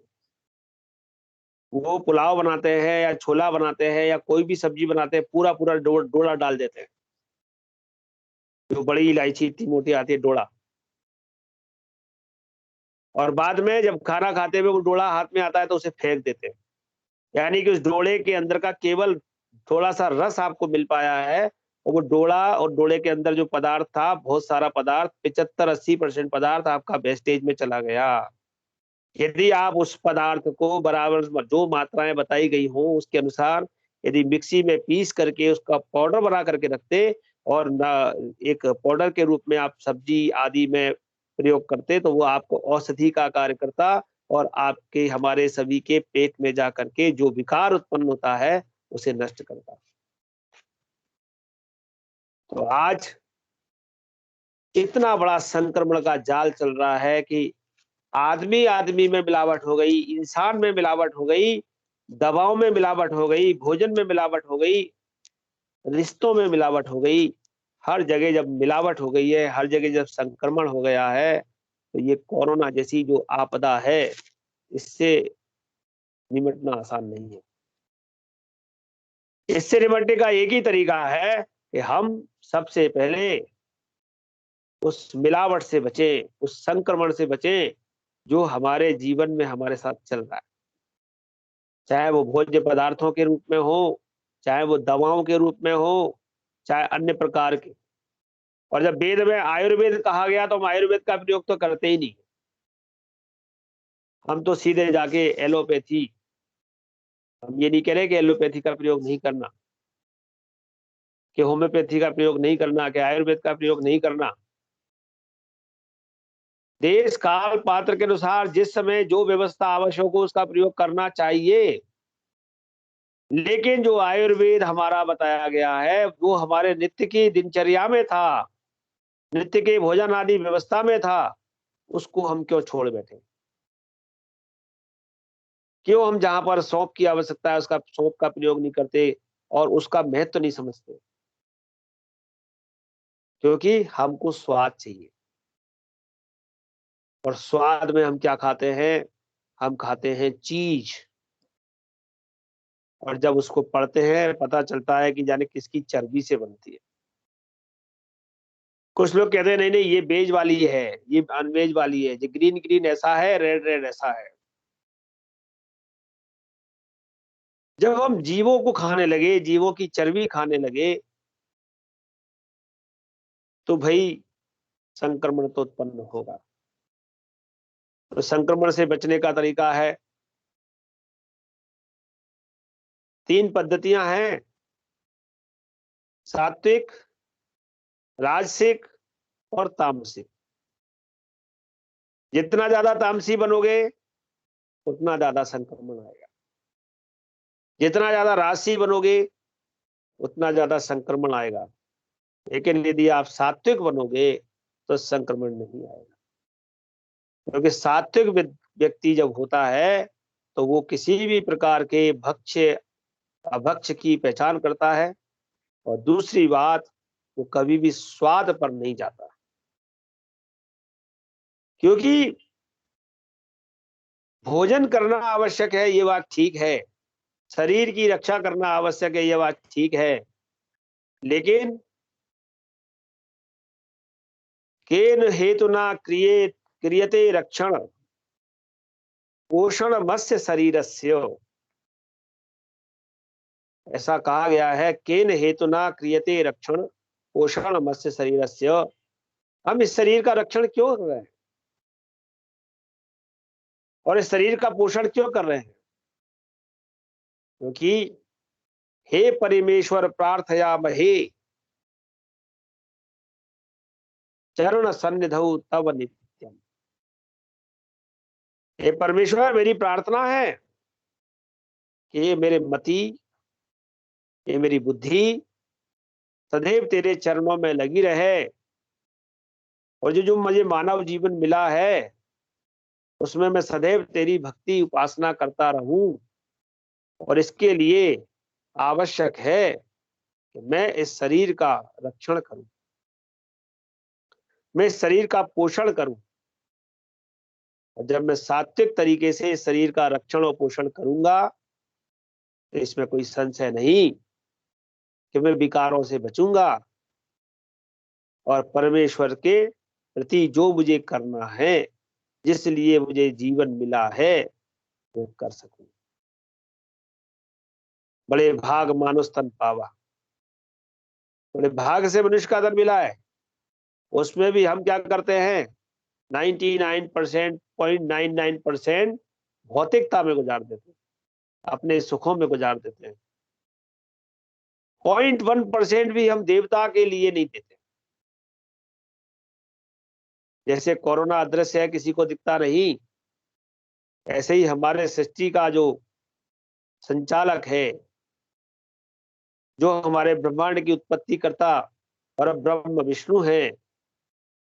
वो पुलाव बनाते हैं या छोला बनाते हैं या कोई भी सब्जी बनाते हैं, पूरा पूरा डोड़ा डाल देते हैं। जो बड़ी इलायची इतनी मोटी आती है, डोड़ा, और बाद में जब खाना खाते हुए वो डोड़ा हाथ में आता है तो उसे फेंक देते हैं। यानी कि उस डोड़े के अंदर का केवल थोड़ा सा रस आपको मिल पाया है, और वो डोड़ा और डोड़े के अंदर जो पदार्थ था, बहुत सारा पदार्थ, 75-80% पदार्थ आपका वेस्टेज में चला गया। यदि आप उस पदार्थ को बराबर जो मात्राएं बताई गई हो उसके अनुसार यदि मिक्सी में पीस करके उसका पाउडर बना करके रखते और एक पाउडर के रूप में आप सब्जी आदि में प्रयोग करते, तो वो आपको औषधि का कार्य करता और आपके हमारे सभी के पेट में जा करके जो विकार उत्पन्न होता है उसे नष्ट करता। तो आज इतना बड़ा संक्रमण का जाल चल रहा है कि आदमी आदमी में मिलावट हो गई, इंसान में मिलावट हो गई, दवाओं में मिलावट हो गई, भोजन में मिलावट हो गई, रिश्तों में मिलावट हो गई। हर जगह जब मिलावट हो गई है, हर जगह जब संक्रमण हो गया है, तो ये कोरोना जैसी जो आपदा है, इससे निपटना आसान नहीं है। इससे निपटने का एक ही तरीका है कि हम सबसे पहले उस मिलावट से बचें, उस संक्रमण से बचें जो हमारे जीवन में हमारे साथ चल रहा है, चाहे वो भोज्य पदार्थों के रूप में हो, चाहे वो दवाओं के रूप में हो, चाहे अन्य प्रकार के। और जब वेद में आयुर्वेद कहा गया तो हम आयुर्वेद का प्रयोग तो करते ही नहीं, हम तो सीधे जाके एलोपैथी, हम ये नहीं कह रहे कि एलोपैथी का प्रयोग नहीं करना, कि होम्योपैथी का प्रयोग नहीं करना, कि आयुर्वेद का प्रयोग नहीं करना, देश काल पात्र के अनुसार जिस समय जो व्यवस्था आवश्यक हो उसका प्रयोग करना चाहिए। लेकिन जो आयुर्वेद हमारा बताया गया है वो हमारे नित्य की दिनचर्या में था, नित्य के भोजन आदि व्यवस्था में था, उसको हम क्यों छोड़ बैठे? क्यों हम जहां पर सौंफ की आवश्यकता है उसका सौंफ का प्रयोग नहीं करते और उसका महत्व नहीं समझते? क्योंकि हमको स्वाद चाहिए, और स्वाद में हम क्या खाते हैं? हम खाते हैं चीज, और जब उसको पढ़ते हैं पता चलता है कि जाने किसकी चर्बी से बनती है। कुछ लोग कहते हैं नहीं नहीं ये बेज वाली है, ये अनवेज वाली है, ये ग्रीन ग्रीन ऐसा है, रेड रेड ऐसा है। जब हम जीवों को खाने लगे, जीवों की चर्बी खाने लगे, तो भाई संक्रमण तो उत्पन्न होगा। तो संक्रमण से बचने का तरीका है, 3 पद्धतियां हैं, सात्विक, राजसिक और तामसिक। जितना ज्यादा तामसी बनोगे उतना ज्यादा संक्रमण आएगा, जितना ज्यादा राजसी बनोगे उतना ज्यादा संक्रमण आएगा। लेकिन यदि आप सात्विक बनोगे तो संक्रमण नहीं आएगा, क्योंकि सात्विक व्यक्ति जब होता है तो वो किसी भी प्रकार के भक्ष्य अभक्ष्य की पहचान करता है, और दूसरी बात वो कभी भी स्वाद पर नहीं जाता, क्योंकि भोजन करना आवश्यक है, ये बात ठीक है, शरीर की रक्षा करना आवश्यक है, ये बात ठीक है, लेकिन केन हेतुना क्रियते रक्षण पोषण मत्स्य शरीरस्य। ऐसा कहा गया है, केन हेतुना क्रियते रक्षण पोषण मत्स्य शरीरस्य। हम इस शरीर का रक्षण क्यों कर रहे हैं और इस शरीर का पोषण क्यों कर रहे हैं? क्योंकि हे परमेश्वर प्रार्थयामहे चरण सन्निधौ तव नित्यम। हे परमेश्वर, मेरी प्रार्थना है कि ये मेरे मति, ये मेरी बुद्धि सदैव तेरे चरणों में लगी रहे, और जो मुझे मानव जीवन मिला है उसमें मैं सदैव तेरी भक्ति उपासना करता रहूं। और इसके लिए आवश्यक है कि मैं इस शरीर का रक्षण करूं, मैं इस शरीर का पोषण करूं। और जब मैं सात्विक तरीके से इस शरीर का रक्षण और पोषण करूंगा तो इसमें कोई संशय नहीं कि मैं विकारों से बचूंगा, और परमेश्वर के प्रति जो मुझे करना है, जिस लिए मुझे जीवन मिला है, वो कर सकूं। बड़े भाग मानुष तन पावा, बड़े भाग से मनुष्य का तन मिला है। उसमें भी हम क्या करते हैं? 99.99% भौतिकता में गुजार देते हैं, अपने सुखों में गुजार देते हैं। 0.1% भी हम देवता के लिए नहीं देते। जैसे कोरोना अदृश्य है, किसी को दिखता नहीं, ऐसे ही हमारे सृष्टि का जो संचालक है, जो हमारे ब्रह्मांड की उत्पत्ति करता और ब्रह्म विष्णु है,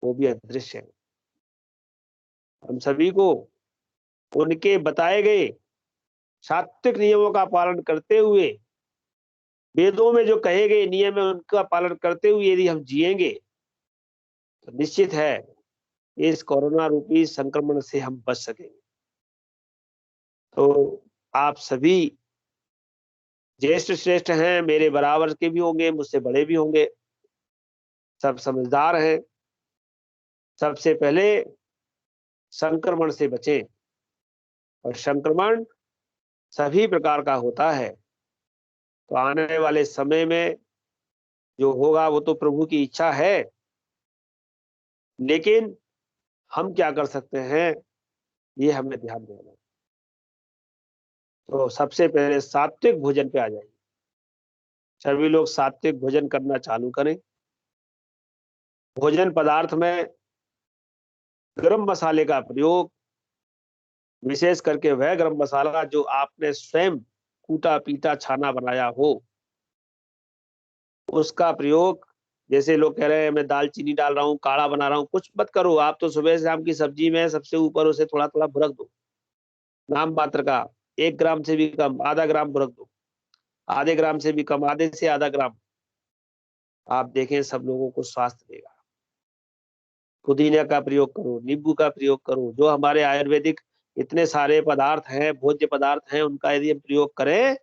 वो भी अदृश्य है। हम सभी को उनके बताए गए सात्विक नियमों का पालन करते हुए, वेदों में जो कहे गए नियम है उनका पालन करते हुए यदि हम जिएंगे तो निश्चित है इस कोरोना रूपी संक्रमण से हम बच सकेंगे। तो आप सभी ज्येष्ठ श्रेष्ठ हैं, मेरे बराबर के भी होंगे, मुझसे बड़े भी होंगे, सब समझदार हैं। सबसे पहले संक्रमण से बचें, और संक्रमण सभी प्रकार का होता है। तो आने वाले समय में जो होगा वो तो प्रभु की इच्छा है, लेकिन हम क्या कर सकते हैं ये हमें ध्यान देना है। तो सबसे पहले सात्विक भोजन पे आ जाइए। सभी लोग सात्विक भोजन करना चालू करें। भोजन पदार्थ में गरम मसाले का प्रयोग, विशेष करके वह गरम मसाला जो आपने स्वयं कूटा पीटा छाना बनाया हो, उसका प्रयोग। जैसे लोग कह रहे हैं मैं दालचीनी डाल रहा हूँ, काढ़ा बना रहा हूँ, कुछ मत करो। आप तो सुबह शाम की सब्जी में सबसे ऊपर उसे थोड़ा थोड़ा भुरक दो, नाम मात्र का, 1 ग्राम से भी कम, आधा ग्राम भुरक दो, आधे ग्राम से भी कम, आधे से आधा ग्राम। आप देखें सब लोगों को स्वास्थ्य देगा। पुदीने का प्रयोग करो, नींबू का प्रयोग करो। जो हमारे आयुर्वेदिक इतने सारे पदार्थ हैं, भोज्य पदार्थ हैं, उनका यदि हम प्रयोग करें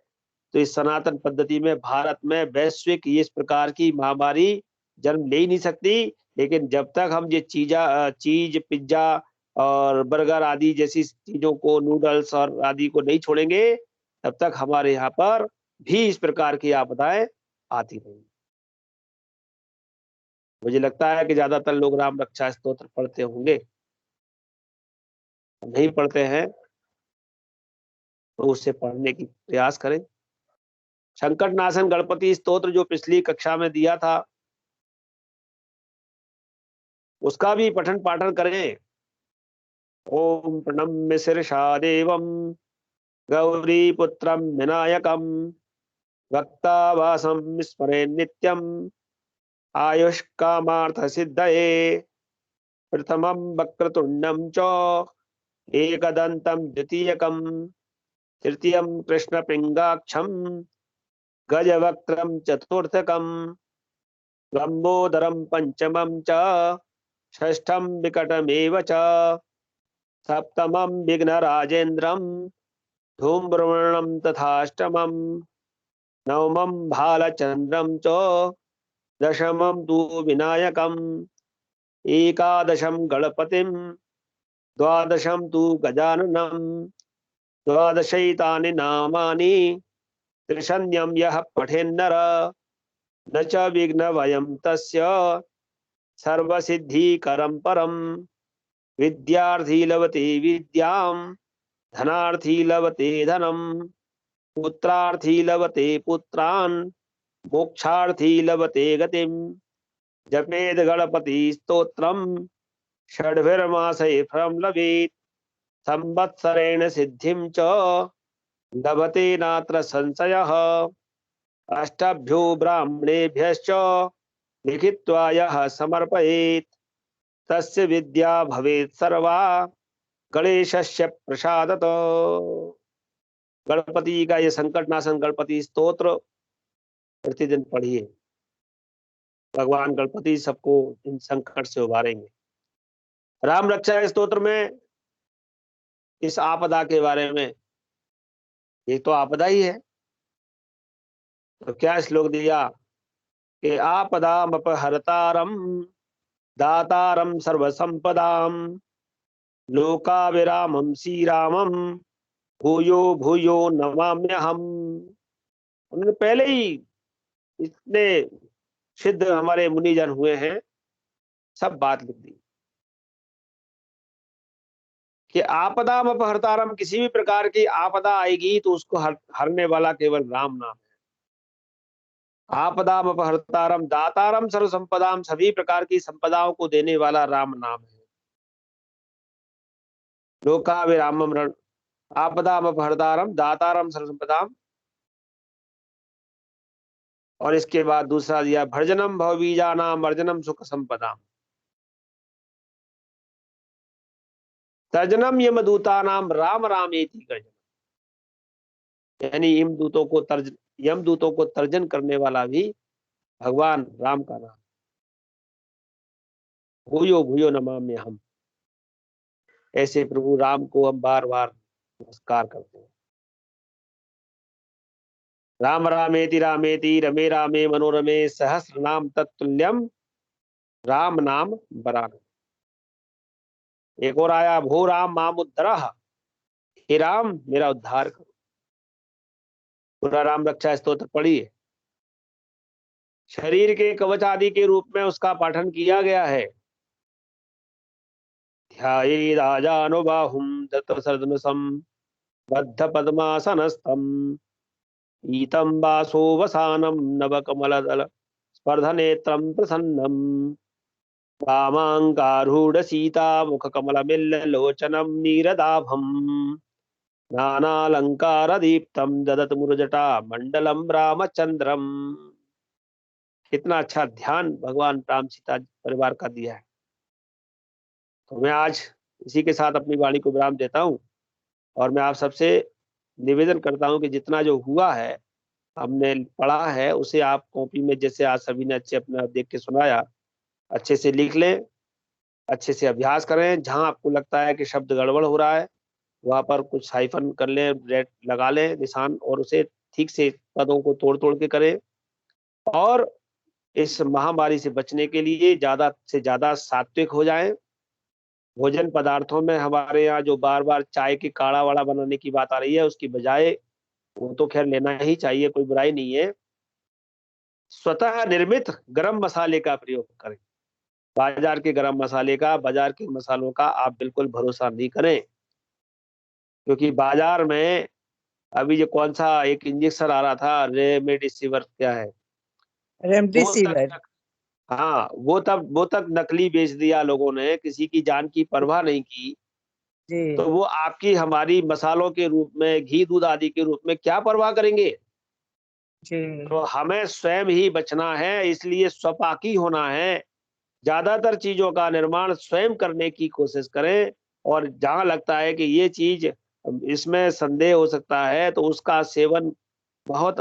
तो इस सनातन पद्धति में भारत में वैश्विक इस प्रकार की महामारी जन्म ले ही नहीं सकती। लेकिन जब तक हम ये चीज पिज्जा और बर्गर आदि जैसी चीजों को, नूडल्स और आदि को नहीं छोड़ेंगे, तब तक हमारे यहाँ पर भी इस प्रकार की आपदाएं आती रहेंगी। मुझे लगता है कि ज्यादातर लोग राम रक्षा स्तोत्र पढ़ते होंगे। नहीं पढ़ते हैं तो उससे पढ़ने की प्रयास करें। संकट नाशन गणपति स्तोत्र जो पिछली कक्षा में दिया था, उसका भी पठन पाठन करें। ओम प्रणम्य शीर्षा देवम गौरी पुत्रम विनायकम भक्तावासम स्मरे नित्यम आयुष कामार्थ सिद्धये प्रथमं वक्रतुंडम च एकदंतम द्वितीयकम तृतीयं कृष्ण पिंगाक्षम गजवक्त्रम चतुर्थकम लंबोदरम पंचमं च षष्ठं विकटमेव च सप्तमं विघ्नराजेन्द्रं धूम्रवर्णं तथाष्टमं नवमं भालचंद्रं च दशमं तु विनायकम् एकादशं गणपतिं द्वादशं तु गजाननं द्वादशैतानि नामानि त्रिशन्यं यः पठेन्नर न च विघ्नभयं तस्य सर्वसिद्धिकरं परं विद्यार्थी लभते विद्यां धनार्थी लभते धनं पुत्रार्थी लभते पुत्रान् मोक्षार्थी लभते गतिं जपेद गणपति स्तोत्रम षड्भिर्मासे फलं लभेत संवत्सरेण सिद्धिं च लभते नात्र संशयः अष्टभ्यो ब्राह्मणेभ्यश्च लिखित्वा यः समर्पयेत् तस्य विद्या भवेत् सर्वा गणेशस्य प्रसादतो। गणपति का ये संकट नाशन गणपति स्तोत्र प्रतिदिन पढ़िए। भगवान गणपति सबको इन संकट से उबारेंगे। राम रक्षा स्तोत्र में इस आपदा के बारे में, ये तो आपदा ही है, तो क्या श्लोक दिया कि आपदाम अपहर्तारम दातारम सर्वसंपदाम लोकाविरामं श्रीरामं भूयो भूयो नमाम्यहम्। उन्होंने पहले ही इतने सिद्ध हमारे मुनिजन हुए हैं, सब बात लिख दी कि आपदाम अपहर्तारम, किसी भी प्रकार की आपदा आएगी तो उसको हरने वाला केवल राम नाम है। आपदाम अपहर्तारम दातारम सर्व संपदाम, सभी प्रकार की संपदाओं को देने वाला राम नाम है। लोकाविरामम आपदाम अपहर्तारम दातारम सर्व संपदाम, और इसके बाद दूसरा दिया भर्जनम भवबीजानाम अर्जनम सुख संपदाम तर्जनम यमदूतानाम राम रामेति गर्जनम, यानी यमदूतों को तर्जन करने वाला भी भगवान राम का नाम। भूयो भूयो नमाम्यहम्, ऐसे प्रभु राम को हम बार बार नमस्कार करते हैं। राम रामेति रामेति रमे रामे मनोरमे सहस्र नाम तत्तुल्यम राम नाम वरानने। एक और आया भो राम माम उद्धरः, हे राम मेरा उद्धार करो। पूरा राम रक्षा स्तोत्र पढ़िए। शरीर के कवच आदि के रूप में उसका पाठन किया गया है। ध्यायेदाजानुबाहुं दत्तसर्दनसं बद्ध पद्मासनस्थं ईतं वासो वसानं नवकमलदल स्पर्धनेत्रं प्रसन्नं वामांगारूढ़ सीता मुख कमल मिल्ल लोचनम नीरदाभम नानालंकार दीप्तम ददत मुरजटा मंडलम रामचंद्रम। कितना अच्छा ध्यान भगवान राम सीता परिवार का दिया है। तो मैं आज इसी के साथ अपनी वाणी को विराम देता हूँ और मैं आप सबसे निवेदन करता हूँ कि जितना जो हुआ है हमने पढ़ा है उसे आप कॉपी में, जैसे आज सभी ने अच्छे अपना देख के सुनाया, अच्छे से लिख लें, अच्छे से अभ्यास करें। जहां आपको लगता है कि शब्द गड़बड़ हो रहा है वहां पर कुछ हाइफन कर लें, रेड लगा लें निशान, और उसे ठीक से पदों को तोड़ तोड़ के करें। और इस महामारी से बचने के लिए ज्यादा से ज्यादा सात्विक हो जाएं। भोजन पदार्थों में हमारे यहाँ जो बार बार चाय की काढ़ा वाड़ा बनाने की बात आ रही है, उसकी बजाय वो तो खैर लेना ही चाहिए, कोई बुराई नहीं है, स्वतः निर्मित गरम मसाले का प्रयोग करें। बाजार के गरम मसाले का, बाजार के मसालों का आप बिल्कुल भरोसा नहीं करें, क्योंकि बाजार में अभी जो कौन सा एक इंजेक्शन आ रहा था, रेमडेसिविर क्या है, रेमडेसिविर, हाँ वो तक नकली बेच दिया लोगों ने, किसी की जान की परवाह नहीं की। तो वो आपकी हमारी मसालों के रूप में, घी दूध आदि के रूप में क्या परवाह करेंगे। तो हमें स्वयं ही बचना है, इसलिए स्वपाकी होना है। ज्यादातर चीजों का निर्माण स्वयं करने की कोशिश करें, और जहां लगता है कि ये चीज इसमें संदेह हो सकता है तो उसका सेवन बहुत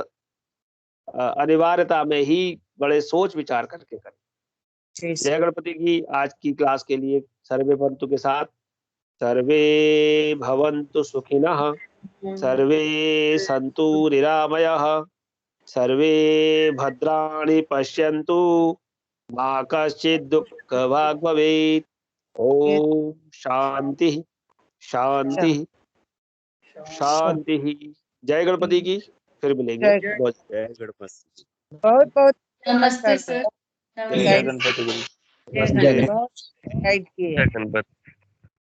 अनिवार्यता में ही बड़े सोच विचार करके करें। जय गणपति की। आज की क्लास के लिए सर्वे भवन्तु के साथ सर्वे भवन्तु सुखिनः, सर्वे सन्तु निरामयः, सर्वे भद्राणि पश्यन्तु, मा कश्चित् दुःखभाग् भवेत्। ओम शांति शांति शांति। जय गणपति की। फिर मिलेंगे। जय गणपति। बहुत बहुत नमस्ते सर। जय गणपति। जय गणपति। जय गणपति।